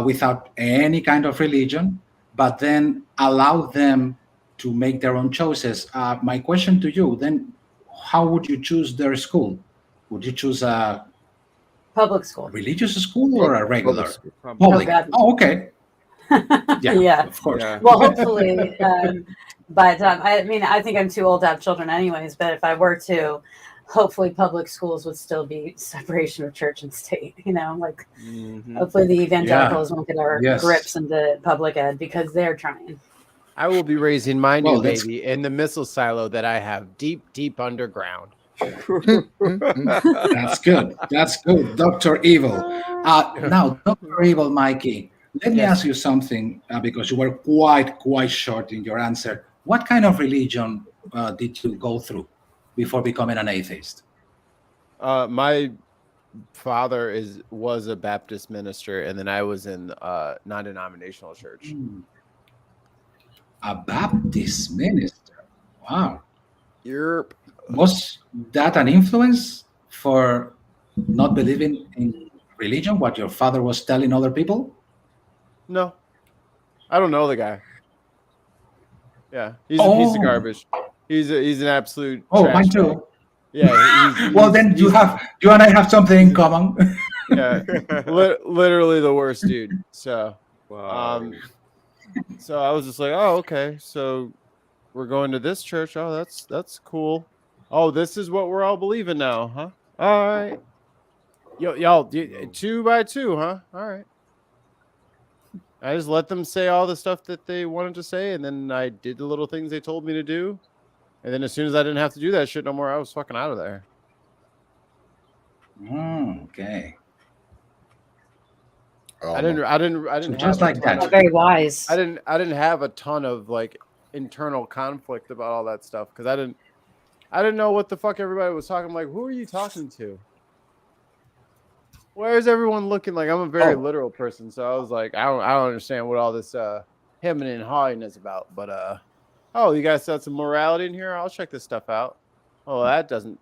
without any kind of religion, but then allow them to make their own choices. My question to you then, how would you choose their school? Would you choose a Public school. religious school or a regular? Public. Public. God. Oh, okay. Yeah, Yeah. of course. Yeah. Well, hopefully, by the time, I mean, I think I'm too old to have children anyways, but if I were to, hopefully public schools would still be separation of church and state, like hopefully the evangelicals won't get our grips into public ed because they're trying. I will be raising my new that's- baby in the missile silo that I have deep underground. That's good. That's good. Dr. Evil. Now, Dr. Evil, Mikey, let me ask you something because you were quite short in your answer. What kind of religion did you go through before becoming an atheist? My father was a Baptist minister, and then I was in a non-denominational church. A Baptist minister. Wow. Europe. Was that an influence for not believing in religion, what your father was telling other people? No, I don't know the guy. Yeah, he's a piece of garbage. He's an absolute. Oh, mine trash too. bag. Yeah. Well, then you and I have something in common. Yeah, literally the worst dude. So, so I was just like, oh, okay. So we're going to this church. Oh, that's cool. Oh, this is what we're all believing now, huh? All right. Y'all, 2 by 2, huh? All right. I just let them say all the stuff that they wanted to say, and then I did the little things they told me to do. And then as soon as I didn't have to do that shit no more, I was fucking out of there. Okay. I didn't So just like that. Not very wise. I didn't have a ton of like internal conflict about all that stuff because I didn't know what the fuck everybody was talking. I'm like, who are you talking to? Where is everyone looking? Like, I'm a very literal person, so I was like, I don't understand what all this hemming and hawing is about. But oh, you guys got some morality in here? I'll check this stuff out. Oh, that doesn't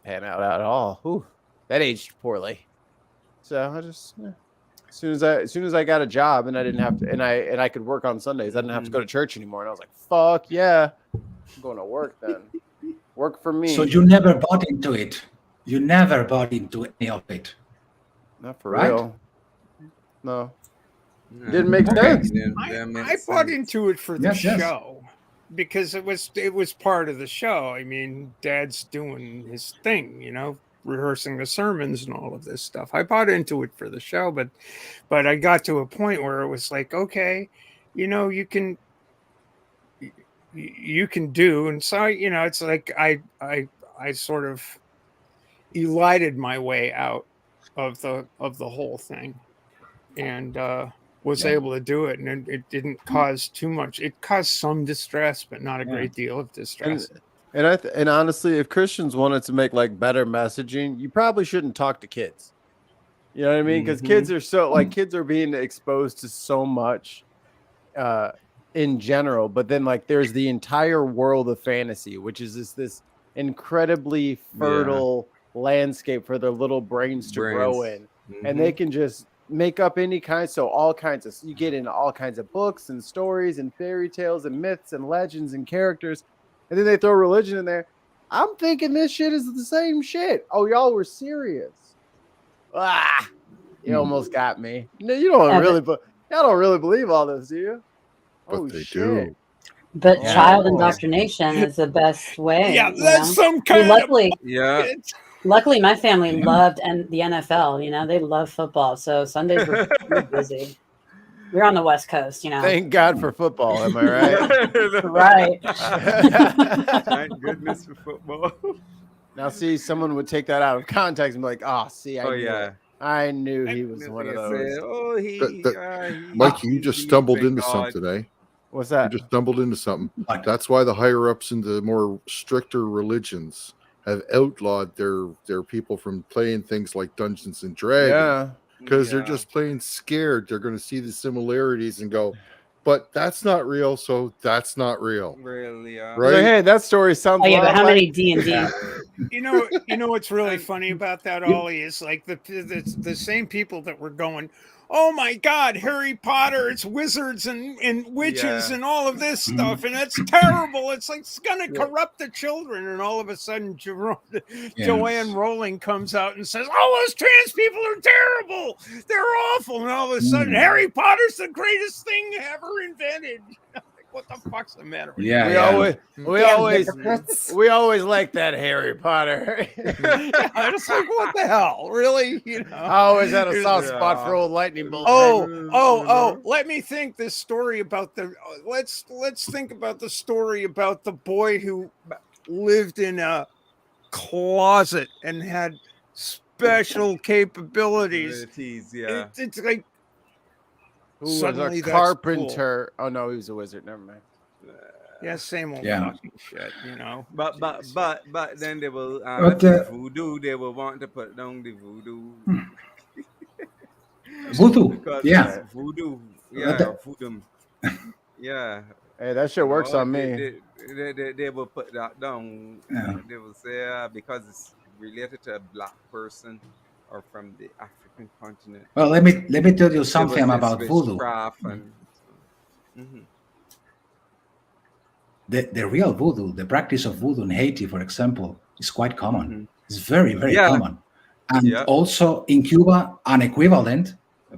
pan out at all. Ooh, that aged poorly. So I just as soon as I got a job and I didn't have to and I could work on Sundays, I didn't have to go to church anymore. And I was like, fuck yeah, I'm going to work then. Work for me. So you never bought into it. You never bought into any of it. Not for real. No. Didn't make sense. I bought into it for the show because it was part of the show. I mean, Dad's doing his thing, rehearsing the sermons and all of this stuff. I bought into it for the show, but I got to a point where it was like, okay, you can do, and so it's like I sort of elided my way out of the whole thing, and was able to do it, and it didn't cause too much. It caused some distress, but not a great deal of distress. And honestly, if Christians wanted to make like better messaging, you probably shouldn't talk to kids. You know what I mean? Because kids are kids are being exposed to so much in general, but then like there's the entire world of fantasy, which is this incredibly fertile landscape for their little brains to grow in, and they can just make up any kind. So you get into all kinds of books and stories and fairy tales and myths and legends and characters, and then they throw religion in there. I'm thinking this shit is the same shit. Oh, y'all were serious. You almost got me. No, y'all don't really believe all this, do you? But they do. But child indoctrination is the best way. Yeah, that's some kind Luckily, my family loved the NFL. They love football, so Sundays were busy. We're on the West Coast, Thank God for football, am I right? Right. Thank goodness for football. Now, see, someone would take that out of context and be like, I knew he was one of those. Mikey, you just stumbled into something, eh? What's that? You just stumbled into something. That's why the higher ups in the more stricter religions have outlawed their people from playing things like Dungeons and Dragons. Because they're just plain scared. They're going to see the similarities and go, but that's not real, so that's not real. Really? Right? Like, hey, that story sounds. Oh yeah, but how many D&D? You know what's really funny about that, Ollie, is like the same people that were going, oh my God, Harry Potter, it's wizards and witches and all of this stuff, and it's terrible. It's like it's gonna corrupt the children, and all of a sudden Joanne Rowling comes out and says, "Oh, those trans people are terrible. They're awful," and all of a sudden, Harry Potter's the greatest thing ever invented. What the fuck's the matter with you? We always like that Harry Potter. I was like, what the hell? Really? You know, I always had a soft spot for old lightning bolts. Let me think this story about the let's think about the story about the boy who lived in a closet and had special capabilities. Yeah. It's like who was suddenly a that's carpenter. Cool. Oh no, he was a wizard. Never mind. Yeah, same old fucking shit, you know. But then they will voodoo. They will want to put down the voodoo. Voodoo, voodoo, voodoo, yeah. Hey, that shit works on me. They will put that down. They will say because it's related to a black person or from the African continent. Well, let me tell you something about voodoo. The real voodoo, the practice of voodoo in Haiti, for example, is quite common. It's very, very common. And also in Cuba, an equivalent,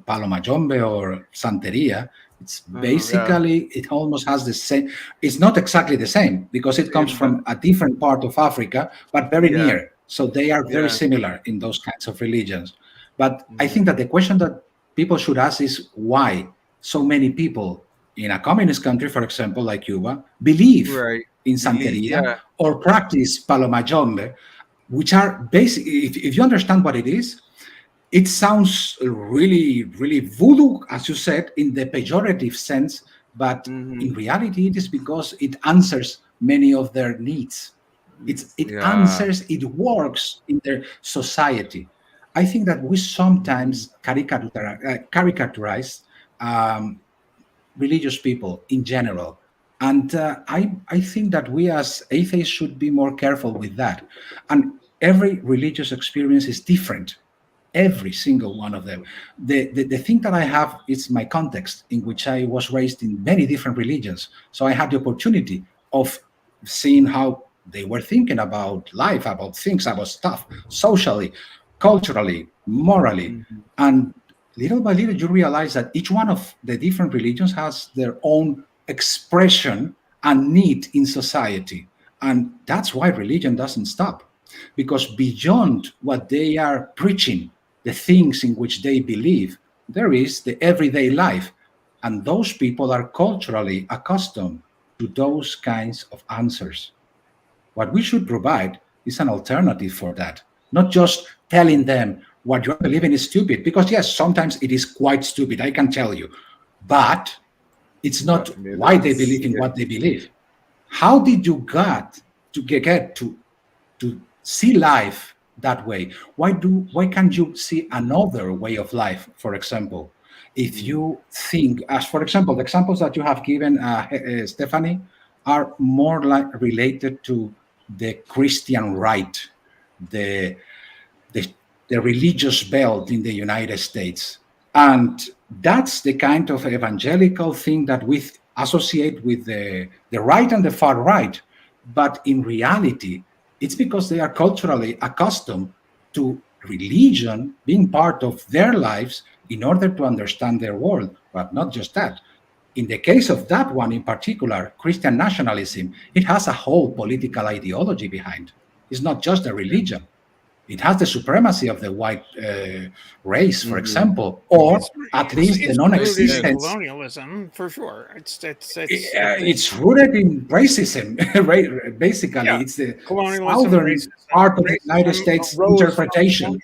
Paloma Jombe or Santeria, it's basically, it almost has the same. It's not exactly the same because it comes from a different part of Africa, but very near. So they are very similar in those kinds of religions. But I think that the question that people should ask is why so many people in a communist country, for example, like Cuba, believe in Santeria or practice Paloma Jombe, which are basic. If you understand what it is, it sounds really, really voodoo, as you said, in the pejorative sense, but in reality, it is because it answers many of their needs. It answers, it works in their society. I think that we sometimes caricaturize religious people in general. And I think that we as atheists should be more careful with that. And every religious experience is different. Every single one of them. The thing that I have is my context in which I was raised in many different religions. So I had the opportunity of seeing how they were thinking about life, about things, about stuff, socially, culturally, morally. And little by little, you realize that each one of the different religions has their own expression and need in society. And that's why religion doesn't stop. Because beyond what they are preaching, the things in which they believe, there is the everyday life. And those people are culturally accustomed to those kinds of answers. What we should provide is an alternative for that, not just telling them what you're believing is stupid, because yes, sometimes it is quite stupid, I can tell you, but it's not why they believe in what they believe. How did you get to see life that way? Why can't you see another way of life, for example? If you think, as for example, the examples that you have given, Stephanie, are more like related to the Christian right, the religious belt in the United States. And that's the kind of evangelical thing that we associate with the right and the far right. But in reality, it's because they are culturally accustomed to religion being part of their lives in order to understand their world. But not just that. In the case of that one in particular, Christian nationalism, it has a whole political ideology behind. It's not just a religion. It has the supremacy of the white race, for example, or at least the non-existence. Colonialism, for sure. It's rooted in racism, right? Basically, it's the southern part of the United States interpretation.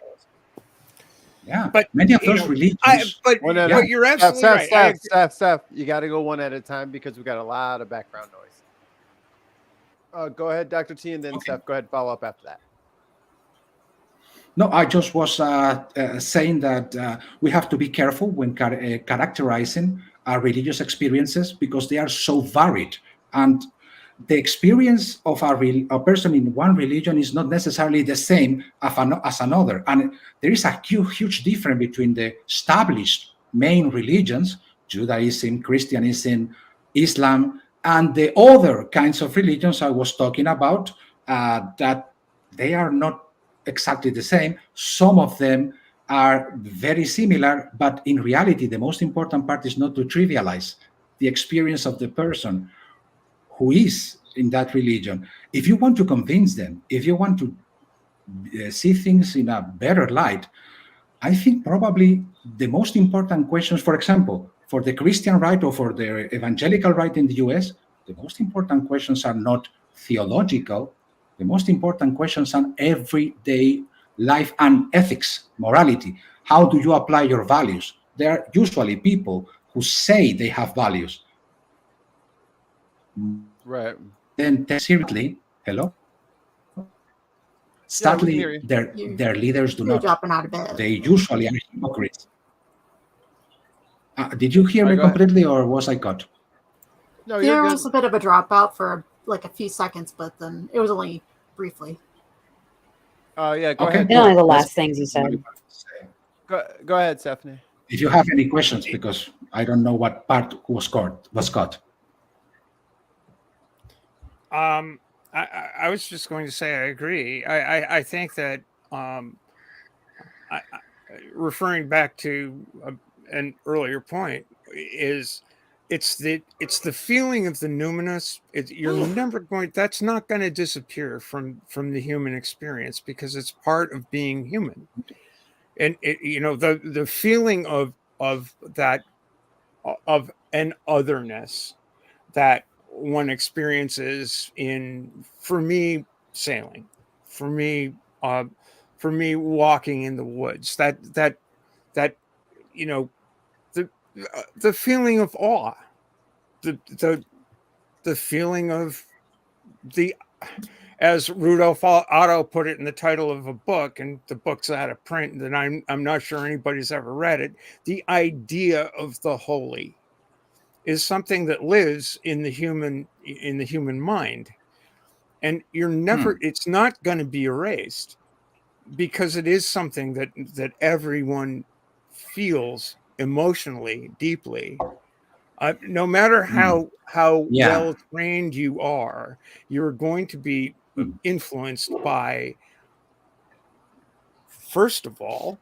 Yeah, but many of those religions. But you're absolutely right. Steph, you got to go one at a time because we got a lot of background noise. Go ahead, Dr. T, and then Steph, go ahead and follow up after that. No, I just was saying that we have to be careful when characterizing our religious experiences because they are so varied. And the experience of a person in one religion is not necessarily the same as another. And there is a huge difference between the established main religions, Judaism, Christianism, Islam, and the other kinds of religions I was talking about, that they are not exactly the same. Some of them are very similar, but in reality, the most important part is not to trivialize the experience of the person who is in that religion. If you want to convince them, if you want to see things in a better light, I think probably the most important questions, for example, for the Christian right or for the evangelical right in the US, the most important questions are not theological. The most important questions are everyday life and ethics, morality. How do you apply your values? They are usually people who say they have values. Right. Then seriously, hello? Sadly, their leaders do not. Dropping out of bed. They usually are hypocrites. Did you hear me completely, or was I cut? No, there was a bit of a dropout for like a few seconds, but then it was only briefly. Oh yeah, go ahead. Only the last things you said. Go ahead, Stephanie. If you have any questions, because I don't know what part was cut. I was just going to say I agree. I think that referring back to an earlier point is it's the feeling of the numinous. You're never going. That's not going to disappear from the human experience because it's part of being human. And the feeling of that of an otherness that one experiences for me sailing, for me walking in the woods, that the feeling of awe, the feeling of the, as Rudolf Otto put it in the title of a book, and the book's out of print, and I'm not sure anybody's ever read it, the idea of the holy is something that lives in the human mind, and you're never it's not going to be erased because it is something that everyone feels emotionally deeply, no matter how well trained you are. You're going to be influenced by, first of all,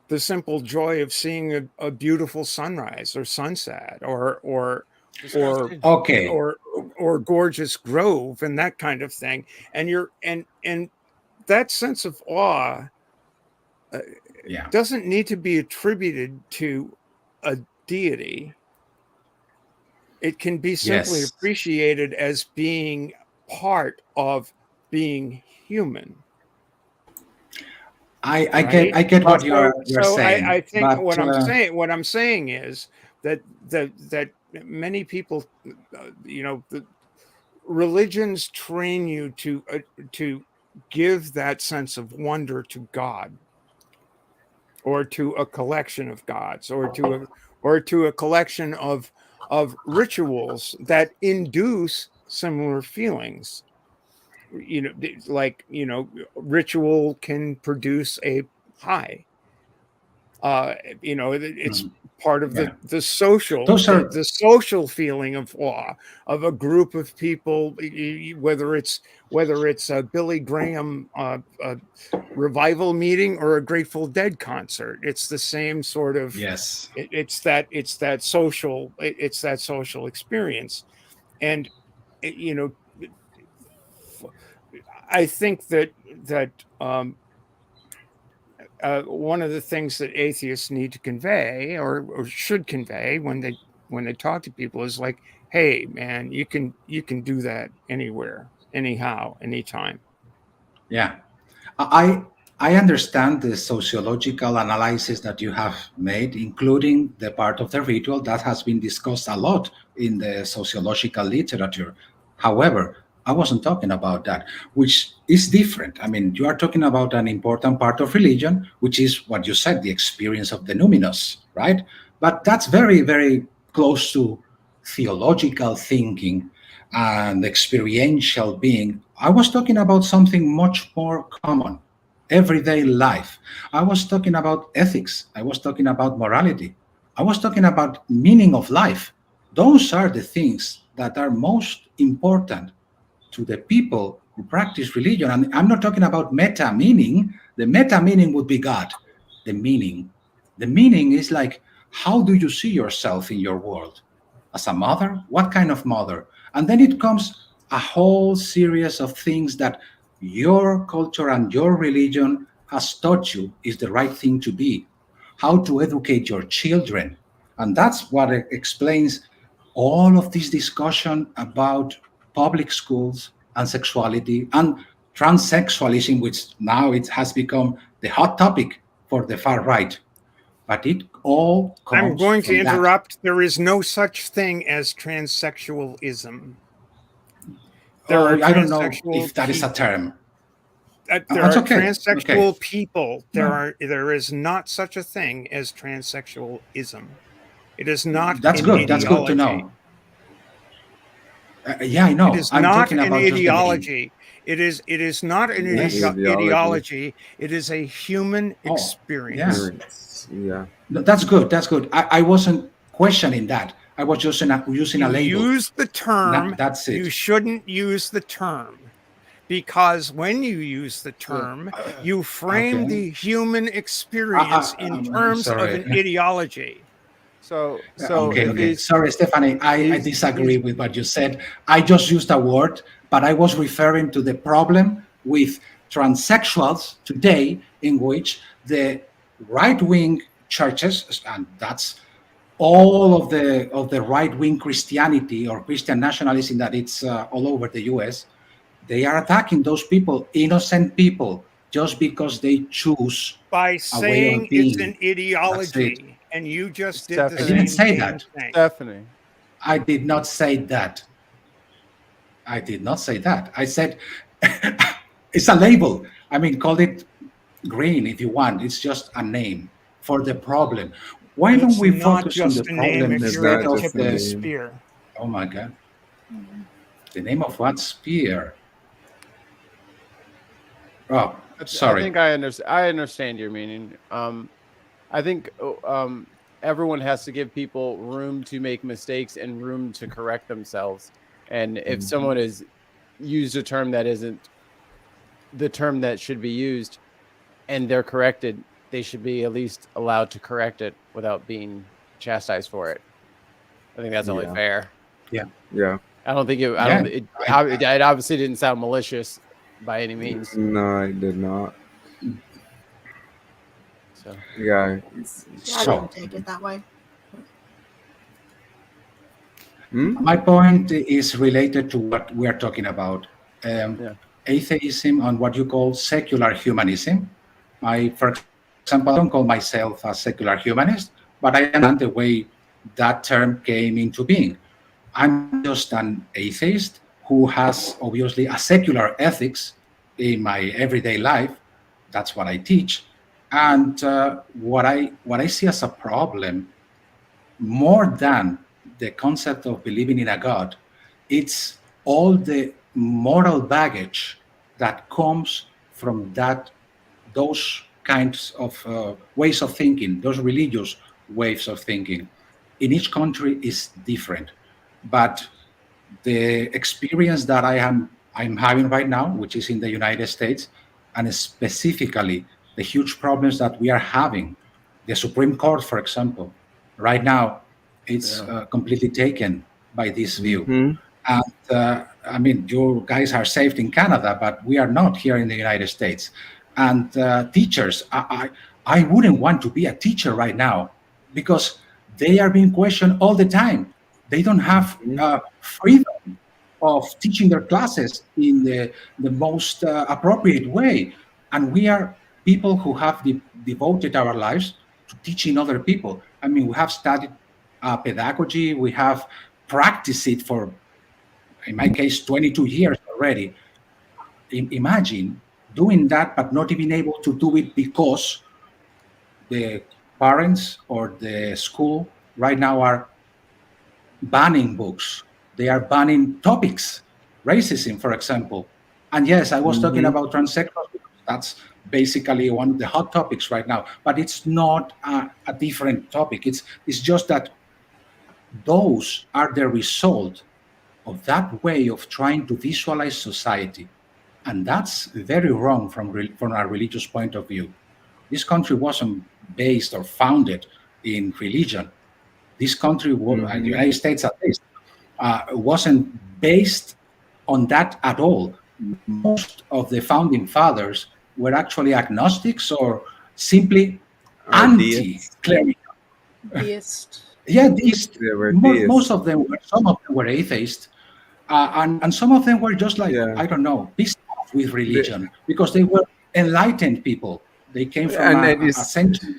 the simple joy of seeing a beautiful sunrise or sunset or gorgeous grove and that kind of thing. And that sense of awe doesn't need to be attributed to a deity. It can be simply appreciated as being part of being human. I get what you're saying. I think what I'm saying is that many people, the religions train you to give that sense of wonder to God, or to a collection of gods, or to a collection of rituals that induce similar feelings. Ritual can produce a high. It's part of the social, the social feeling of awe of a group of people, whether it's a Billy Graham revival meeting or a Grateful Dead concert. It's the same sort of It's that social experience, and I think that one of the things that atheists need to convey or should convey when they talk to people is like, hey man, you can do that anywhere, anyhow, anytime. Yeah. I understand the sociological analysis that you have made, including the part of the ritual that has been discussed a lot in the sociological literature. However, I wasn't talking about that, which is different. I mean, you are talking about an important part of religion, which is what you said, the experience of the numinous, right? But that's very, very close to theological thinking and experiential being. I was talking about something much more common, everyday life. I was talking about ethics. I was talking about morality. I was talking about meaning of life. Those are the things that are most important to the people who practice religion. And I'm not talking about meta meaning. The meta meaning would be God. The meaning is like, how do you see yourself in your world? As a mother? What kind of mother? And then it comes a whole series of things that your culture and your religion has taught you is the right thing to be. How to educate your children. And that's what explains all of this discussion about public schools and sexuality and transsexualism, which now it has become the hot topic for the far right. But it all comes I'm going to from that. interrupt. There is no such thing as transsexualism. I don't know if that is a term. There That's are okay. transsexual Okay. people. There is not such a thing as transsexualism. It is not. That's an good. That's good to ideology. know. Yeah, I know. It is I'm not talking an about just the name. ideology. It is not an Yes. ideology. It is a human Oh, experience. Yeah. No, that's good. That's good. I wasn't questioning that. I was just using a label. Use the term. That's it. You shouldn't use the term, because when you use the term, you frame the human experience in terms of sorry. an ideology. So Okay. Sorry, Stephanie. I disagree with what you said. I just used a word, but I was referring to the problem with transsexuals today, in which the right-wing churches, and that's all of the right-wing Christianity or Christian nationalism that it's all over the US, they are attacking those people, innocent people, just because they choose by saying it's an That's ideology. And you just did the I didn't say same that. thing. Stephanie. I did not say that. I did not say that. I said it's a label. I mean, call it green if you want. It's just a name for the problem. Why don't we focus on the problem instead of the spear? Oh my God. The name of what spear? Oh, sorry. I think I understand your meaning. I think everyone has to give people room to make mistakes and room to correct themselves. And if someone has used a term that isn't the term that should be used and they're corrected, they should be at least allowed to correct it without being chastised for it. I think that's only fair. Yeah. Yeah. I don't think it obviously didn't sound malicious by any means. No, I did not. So yeah. I didn't take it that way. My point is related to what we are talking about. Atheism and what you call secular humanism. For example, I don't call myself a secular humanist, but I understand the way that term came into being. I'm just an atheist who has obviously a secular ethics in my everyday life. That's what I teach. And what I see as a problem, more than the concept of believing in a God, it's all the moral baggage that comes from those kinds of ways of thinking, those religious ways of thinking. In each country is different, but the experience that I'm having right now, which is in the United States, and specifically the huge problems that we are having, the Supreme Court, for example, right now, it's completely taken by this view. And I mean, you guys are safe in Canada, but we are not here in the United States. And teachers, I wouldn't want to be a teacher right now because they are being questioned all the time. They don't have freedom of teaching their classes in the most appropriate way. And we are people who have devoted our lives to teaching other people. I mean, we have studied pedagogy, we have practiced it for, in my case, 22 years already. Imagine doing that, but not even able to do it because the parents or the school right now are banning books. They are banning topics, racism, for example. And yes, I was talking about transsexuals. That's basically one of the hot topics right now. But it's not a different topic. It's just that those are the result of that way of trying to visualize society, and that's very wrong from a religious point of view. This country wasn't based or founded in religion. This country, the United States at least, wasn't based on that at all. Most of the founding fathers were actually agnostics or simply anti-clerical. Deist. Yeah, They were most deists. of them were. Some of them were atheists, and some of them were just like, I don't know, pissed off with religion because they were enlightened people. They came from And a century.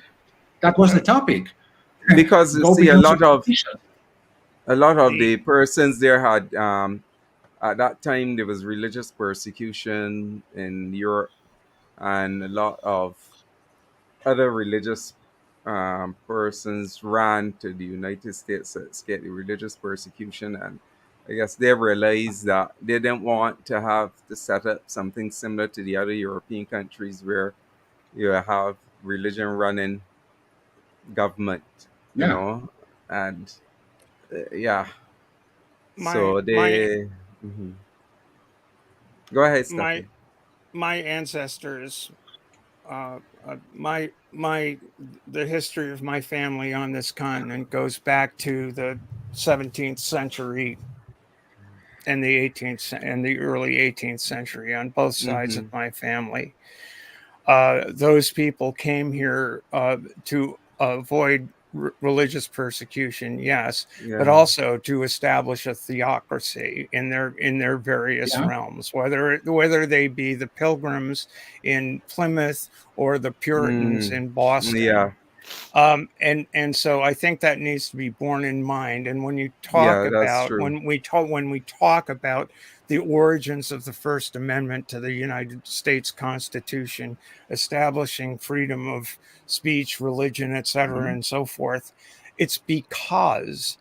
That was the topic. because you Go see, a beyond lot of superstition. the persons there had at that time there was religious persecution in Europe, and a lot of other religious persons ran to the United States to escape the religious persecution, and I guess they realized that they didn't want to have to set up something similar to the other European countries where you have religion running government, you Yeah. know, and yeah. My So they Mhm. Go ahead, Stephanie. my ancestors, the history of my family on this continent goes back to the 17th century and the 18th and the early 18th century on both sides of my family. Those people came here to avoid religious persecution, yes, but also to establish a theocracy in their various realms, whether they be the Pilgrims in Plymouth or the Puritans in Boston. Yeah. And so I think that needs to be borne in mind. And when you Yeah, talk that's about true. when we talk about the origins of the First Amendment to the United States Constitution, establishing freedom of speech, religion, etc., and so forth, it's because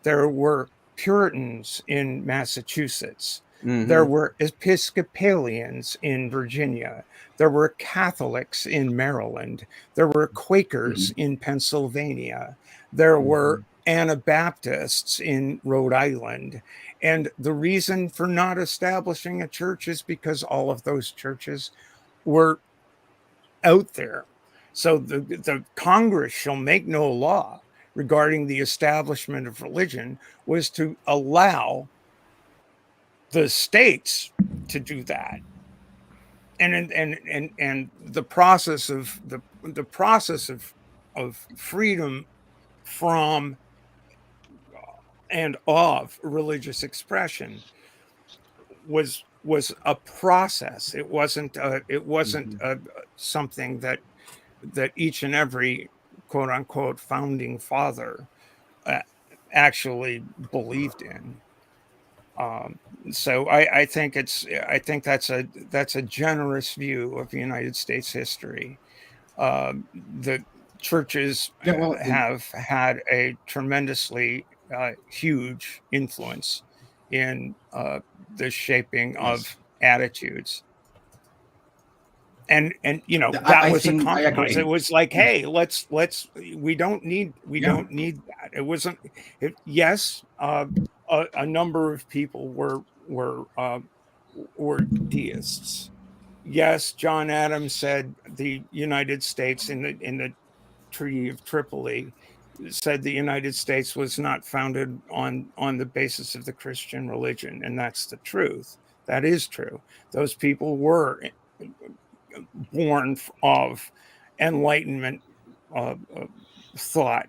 there were Puritans in Massachusetts. There were Episcopalians in Virginia. There were Catholics in Maryland. There were Quakers in Pennsylvania. There were Anabaptists in Rhode Island. And the reason for not establishing a church is because all of those churches were out there. So the Congress shall make no law regarding the establishment of religion was to allow the states to do that. And the process of freedom from and of religious expression was a process. It wasn't something that each and every quote unquote founding father actually believed in. So I think that's a generous view of United States history. The churches have had a tremendously huge influence in the shaping of attitudes. And that was a compromise. It was like, hey, we don't need that. It wasn't. Yes, a number of people were deists. Yes, John Adams said the United States in the Treaty of Tripoli said the United States was not founded on the basis of the Christian religion, and that's the truth. That is true. Those people were born of Enlightenment thought,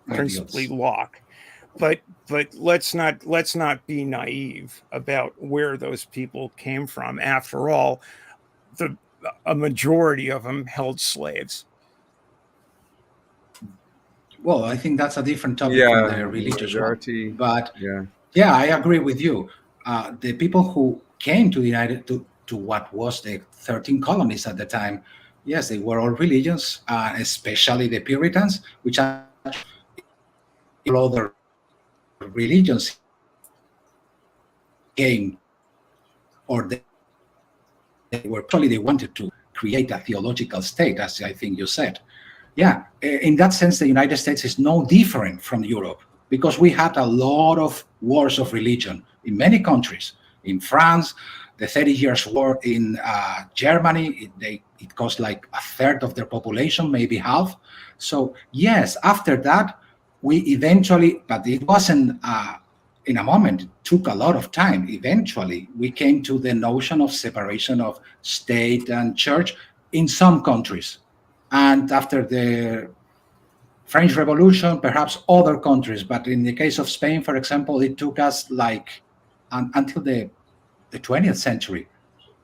principally Locke. But let's not be naive about where those people came from. After all, a majority of them held slaves. Well, I think that's a different topic from the religious one. But I agree with you. The people who came to to what was the 13 colonies at the time, yes, they were all religions, especially the Puritans, which are other religions came, or they they wanted to create a theological state, as I think you said. Yeah, in that sense, the United States is no different from Europe, because we had a lot of wars of religion in many countries. In France, the 30 Years' War in Germany, it cost like a third of their population, maybe half. So yes, after that, we eventually, but it wasn't in a moment, it took a lot of time. Eventually, we came to the notion of separation of state and church in some countries. And after the French Revolution, perhaps other countries, but in the case of Spain, for example, it took us like until the 20th century.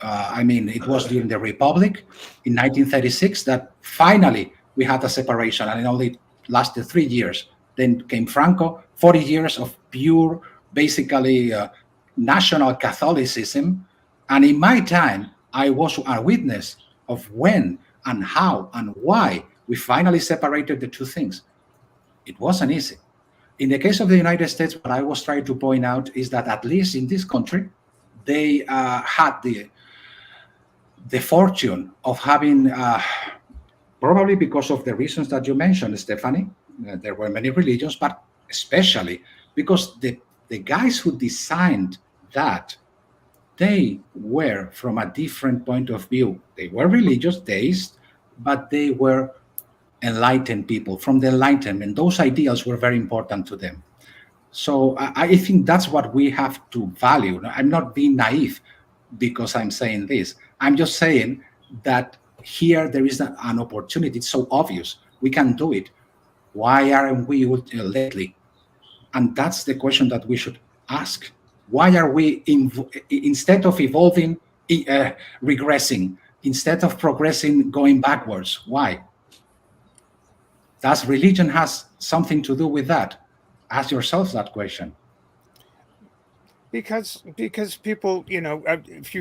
I mean, it was during the Republic in 1936 that finally we had a separation, and it only lasted 3 years. Then came Franco, 40 years of pure, basically national Catholicism. And in my time, I was a witness of when and how and why we finally separated the two things. It wasn't easy. In the case of the United States, what I was trying to point out is that at least in this country, they had the fortune of having, probably because of the reasons that you mentioned, Stephanie, there were many religions, but especially because the guys who designed that, they were from a different point of view. They were religious, theists, but they were enlightened people from the Enlightenment. Those ideals were very important to them. So I think that's what we have to value. I'm not being naive because I'm saying this. I'm just saying that here there is an opportunity. It's so obvious. We can do it. Why aren't we lately? And that's the question that we should ask. Why are we, instead of evolving, regressing? Instead of progressing, going backwards? Why? Does religion has something to do with that? Ask yourselves that question. Because people, if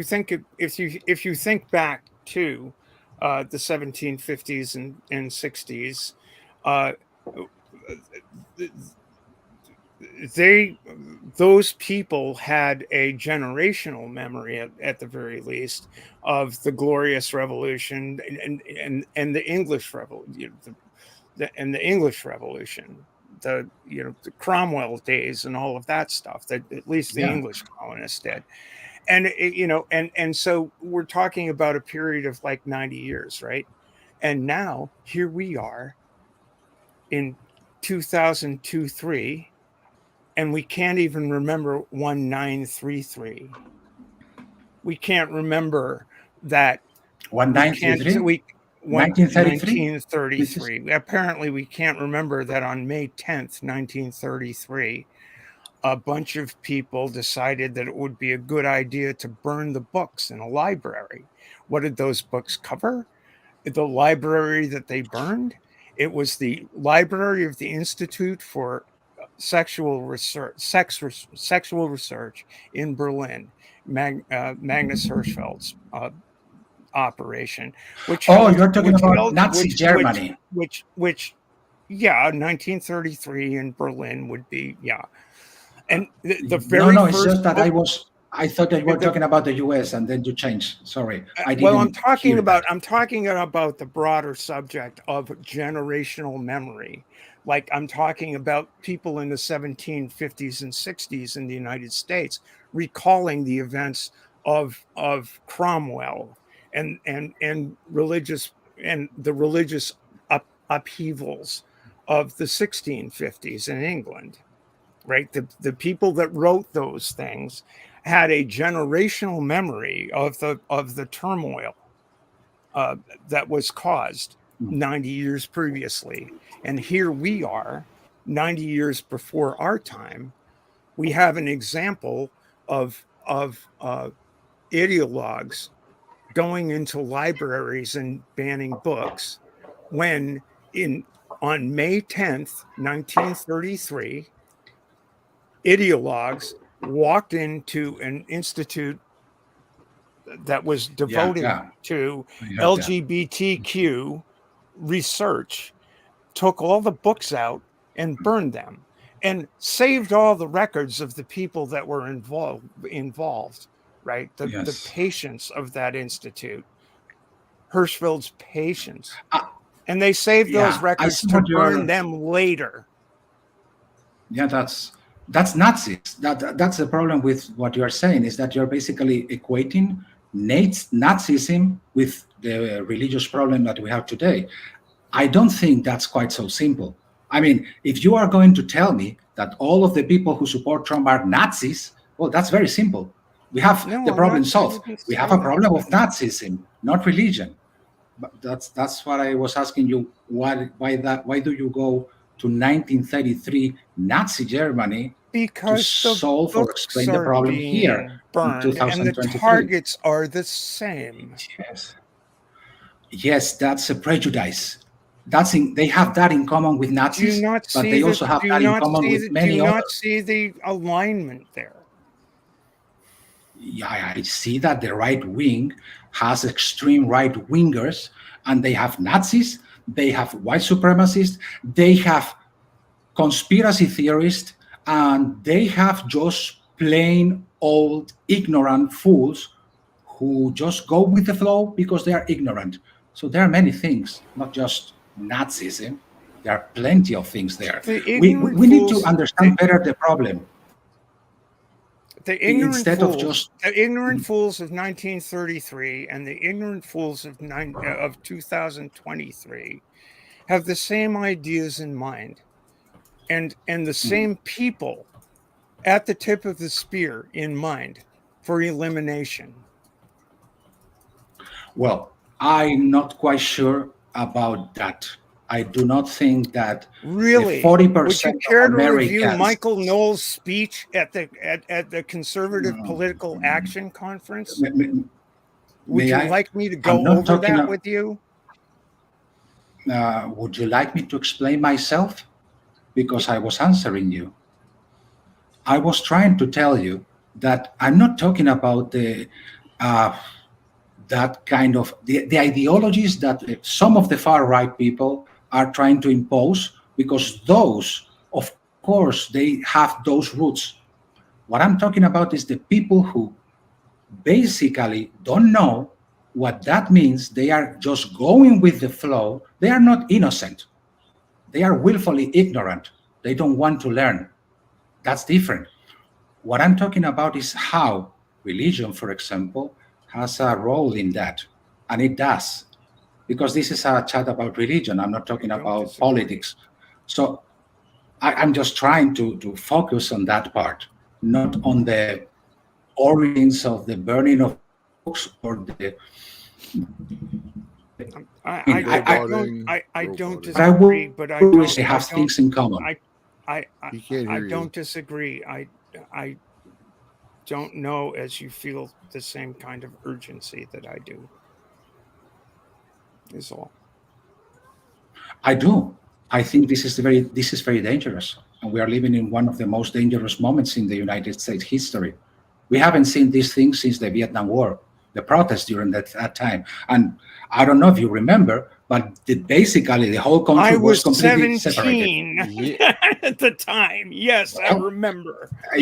you think back to the 1750s and 60s, those people had a generational memory at the very least of the Glorious Revolution and the English Revolution, the English Revolution, the Cromwell days and all of that stuff that at least the English colonists did. And and so we're talking about a period of like 90 years, right? And now here we are in 2002-3, and we can't even remember 1933. We can't remember that 1933. 1933. Apparently, we can't remember that on May 10th, 1933, a bunch of people decided that it would be a good idea to burn the books in a library. What did those books cover? The library that they burned? It was the Library of the Institute for Sexual Research in Berlin, Magnus Hirschfeld's operation. Which you're talking about Nazi Germany. Which 1933 in Berlin would be, And the very first. It's just that I thought that you were talking about the U.S. and then you changed. Sorry, I'm talking about the broader subject of generational memory. Like I'm talking about people in the 1750s and 60s in the United States recalling the events of Cromwell and religious and the religious upheavals of the 1650s in England. Right, the people that wrote those things had a generational memory of the turmoil that was caused 90 years previously, and here we are, 90 years before our time. We have an example of ideologues going into libraries and banning books when on May 10th, 1933. Ideologues walked into an institute that was devoted to LGBTQ research, took all the books out and burned them, and saved all the records of the people that were involved, right? The Yes. patience of that institute, Hirschfeld's patience. And they saved those records to burn them later. Yeah, that's Nazis. That's the problem with what you are saying, is that you're basically equating Nazism with the religious problem that we have today. I don't think that's quite so simple. I mean, if you are going to tell me that all of the people who support Trump are Nazis, well, that's very simple. We have the problem solved. We have a problem of Nazism, not religion. But that's what I was asking you. Why do you go to 1933 Nazi Germany because to solve or explain the problem here burned, in 2023? And the targets are the same. Yes, that's a prejudice. They have that in common with Nazis, but they also have that in common with many others. Do you not see the alignment there? Yeah, I see that the right wing has extreme right wingers, and they have Nazis, they have white supremacists, they have conspiracy theorists, and they have just plain old ignorant fools who just go with the flow because they are ignorant. So there are many things, not just Nazism. There are plenty of things there. We need to understand better the problem. The ignorant fools of 1933 and the ignorant fools of 2023 have the same ideas in mind, and the same people at the tip of the spear in mind for elimination. Well, I'm not quite sure about that. I do not think that really 40% would you care of to Americans... review Michael Knowles' speech at the Conservative Political Action Conference? Would you like me to go over that with you? Would you like me to explain myself? Because I was answering you. I was trying to tell you that I'm not talking about that kind of the ideologies that some of the far right people are trying to impose, because those, of course, they have those roots. What I'm talking about is the people who basically don't know what that means. They are just going with the flow. They are not innocent. They are willfully ignorant. They don't want to learn. That's different. What I'm talking about is how religion, for example, has a role in that, and it does, because this is a chat about religion. I'm not talking about politics. So I'm just trying to focus on that part, not on the origins of the burning of books or the... I don't disagree, but I don't, have things in common. I don't disagree. I don't know as you feel the same kind of urgency that I do. Is all. I do. I think this is very dangerous, and we are living in one of the most dangerous moments in the United States history. We haven't seen these things since the Vietnam War, the protests during that time. And I don't know if you remember, but basically the whole country was completely 17 at the time. Yes, I remember. A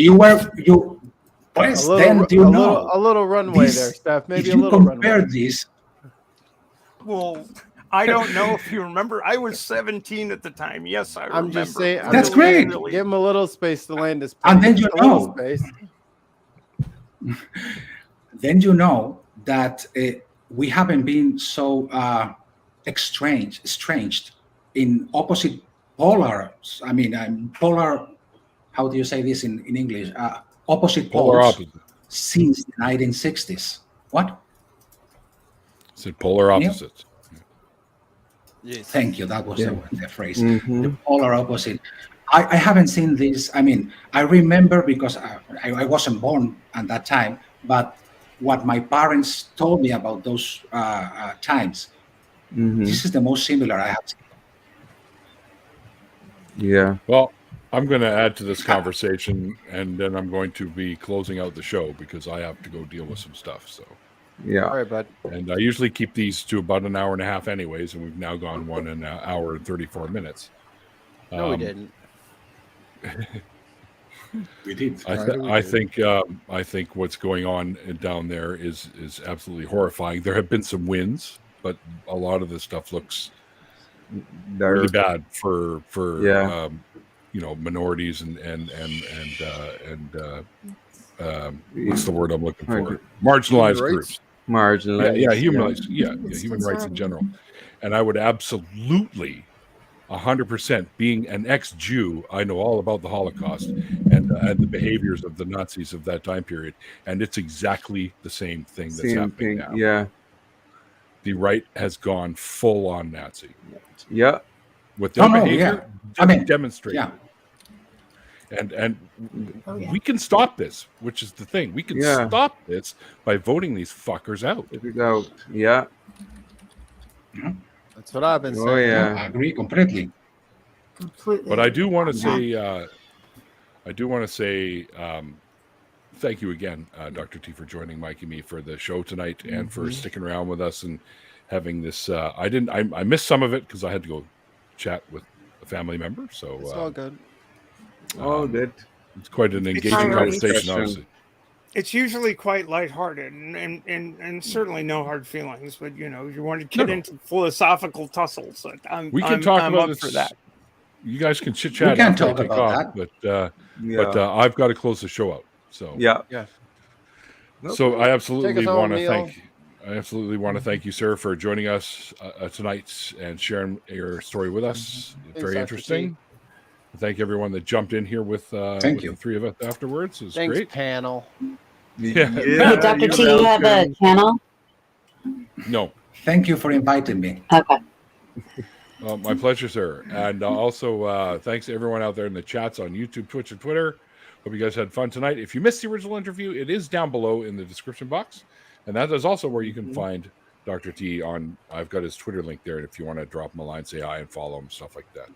little runway there, Steph. Maybe a little runway. This. Well, I don't know if you remember. I was 17 at the time. Yes, I remember. I'm just saying. That's great. Give him a little space to land his plane. And then you know. Then you know that we haven't been so estranged in opposite polar. I mean, polar. How do you say this in English? Opposite poles since the 1960s. What? Said polar opposites. Yes. Thank you. That was the phrase. The polar opposite. I haven't seen this. I mean, I remember because I wasn't born at that time, but what my parents told me about those times, this is the most similar I have seen. Yeah. Well, I'm going to add to this conversation, and then I'm going to be closing out the show because I have to go deal with some stuff. So, yeah. All right, bud. And I usually keep these to about an hour and a half anyways, and we've now gone 1 hour and 34 minutes. No, we didn't. We did. I think what's going on down there is absolutely horrifying. There have been some wins, but a lot of this stuff looks really bad for minorities and what's the word I'm looking for? Marginalized groups. Marginalized. Human rights in general. And I would absolutely 100%, being an ex-Jew, I know all about the Holocaust and the behaviors of the Nazis of that time period, and it's exactly the same thing that's happening now. Yeah, the right has gone full on Nazi. Yeah, with their behavior, demonstrate. Yeah. And we can stop this, which is the thing. We can stop this by voting these fuckers out. Yeah. That's what I've been saying. Oh, yeah. I agree completely. But I do want to say, thank you again, Dr. T, for joining Mike and me for the show tonight and for sticking around with us and having this. I missed some of it because I had to go chat with a family member. So it's all good. Good. It's quite an engaging conversation, obviously. It's usually quite lighthearted and certainly no hard feelings, but you want to get into philosophical tussles. We can talk about this for that. You guys can chit chat. We can talk about that, but I've got to close the show out. So yeah. So I absolutely want to thank you, sir, for joining us tonight and sharing your story with us. Thanks, Very interesting. Thank everyone that jumped in here with the three of us afterwards. It was great. Panel. Yeah. Hey, Dr. T, you have a channel? No. Thank you for inviting me. Okay. Well, my pleasure, sir. And also, thanks to everyone out there in the chats on YouTube, Twitch, and Twitter. Hope you guys had fun tonight. If you missed the original interview, it is down below in the description box. And that is also where you can find Dr. T on. I've got his Twitter link there. And if you want to drop him a line, say hi and follow him, stuff like that,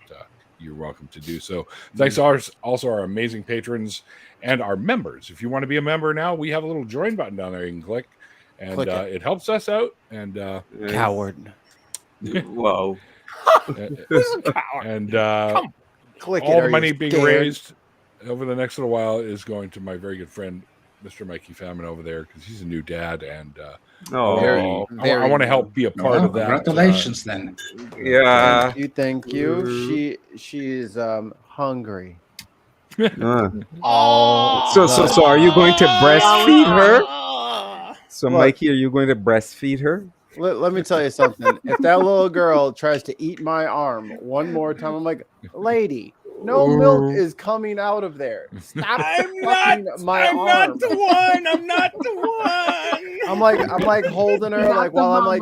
you're welcome to do so. Thanks to our amazing patrons and our members. If you want to be a member now, we have a little join button down there you can click. And it helps us out. And coward. Whoa. And click all the money being raised over the next little while is going to my very good friend, Mr. Mikey Famine over there, because he's a new dad, and I want to help be a part of that. Congratulations, then. Yeah. Thank you. She is hungry. So are you going to breastfeed her? So Mikey, are you going to breastfeed her? Let me tell you something. If that little girl tries to eat my arm one more time, I'm like, lady, no milk is coming out of there. Stop fucking my arm. I'm not the one. I'm like holding her, like while I'm like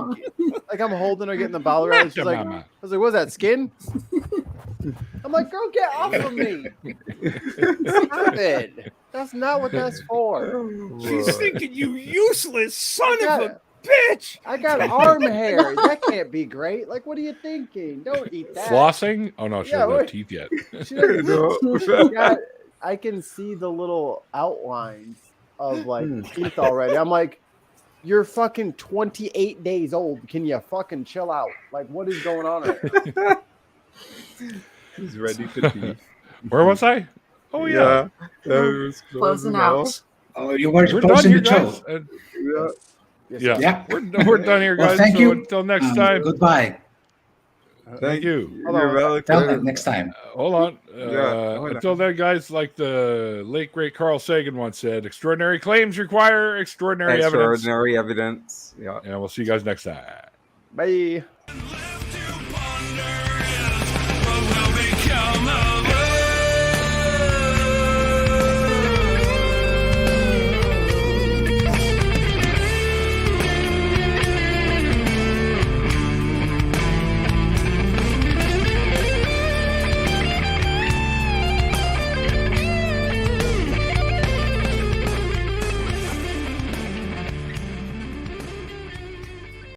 I'm holding her, getting the bowel right. She's like, I was like, what's that, skin? I'm like, girl, get off of me. Stop it. That's not what that's for. She's thinking, you useless son of a bitch. I got arm hair. That can't be great. Like, what are you thinking? Don't eat that. Flossing? Oh no, she doesn't have teeth yet. I can see the little outlines of like teeth already. I'm like, you're fucking 28 days old. Can you fucking chill out? Like, what is going on right now? He's ready for teeth. Where was I? Oh yeah. Closing out. Oh, you were closing the show. Yeah. We're done here, guys. Well, thank you. Until next time. Goodbye. Thank you. You're welcome. Till next time. Hold on. Until then, guys, like the late great Carl Sagan once said, extraordinary claims require extraordinary evidence. Extraordinary evidence. Yeah. And we'll see you guys next time. Bye.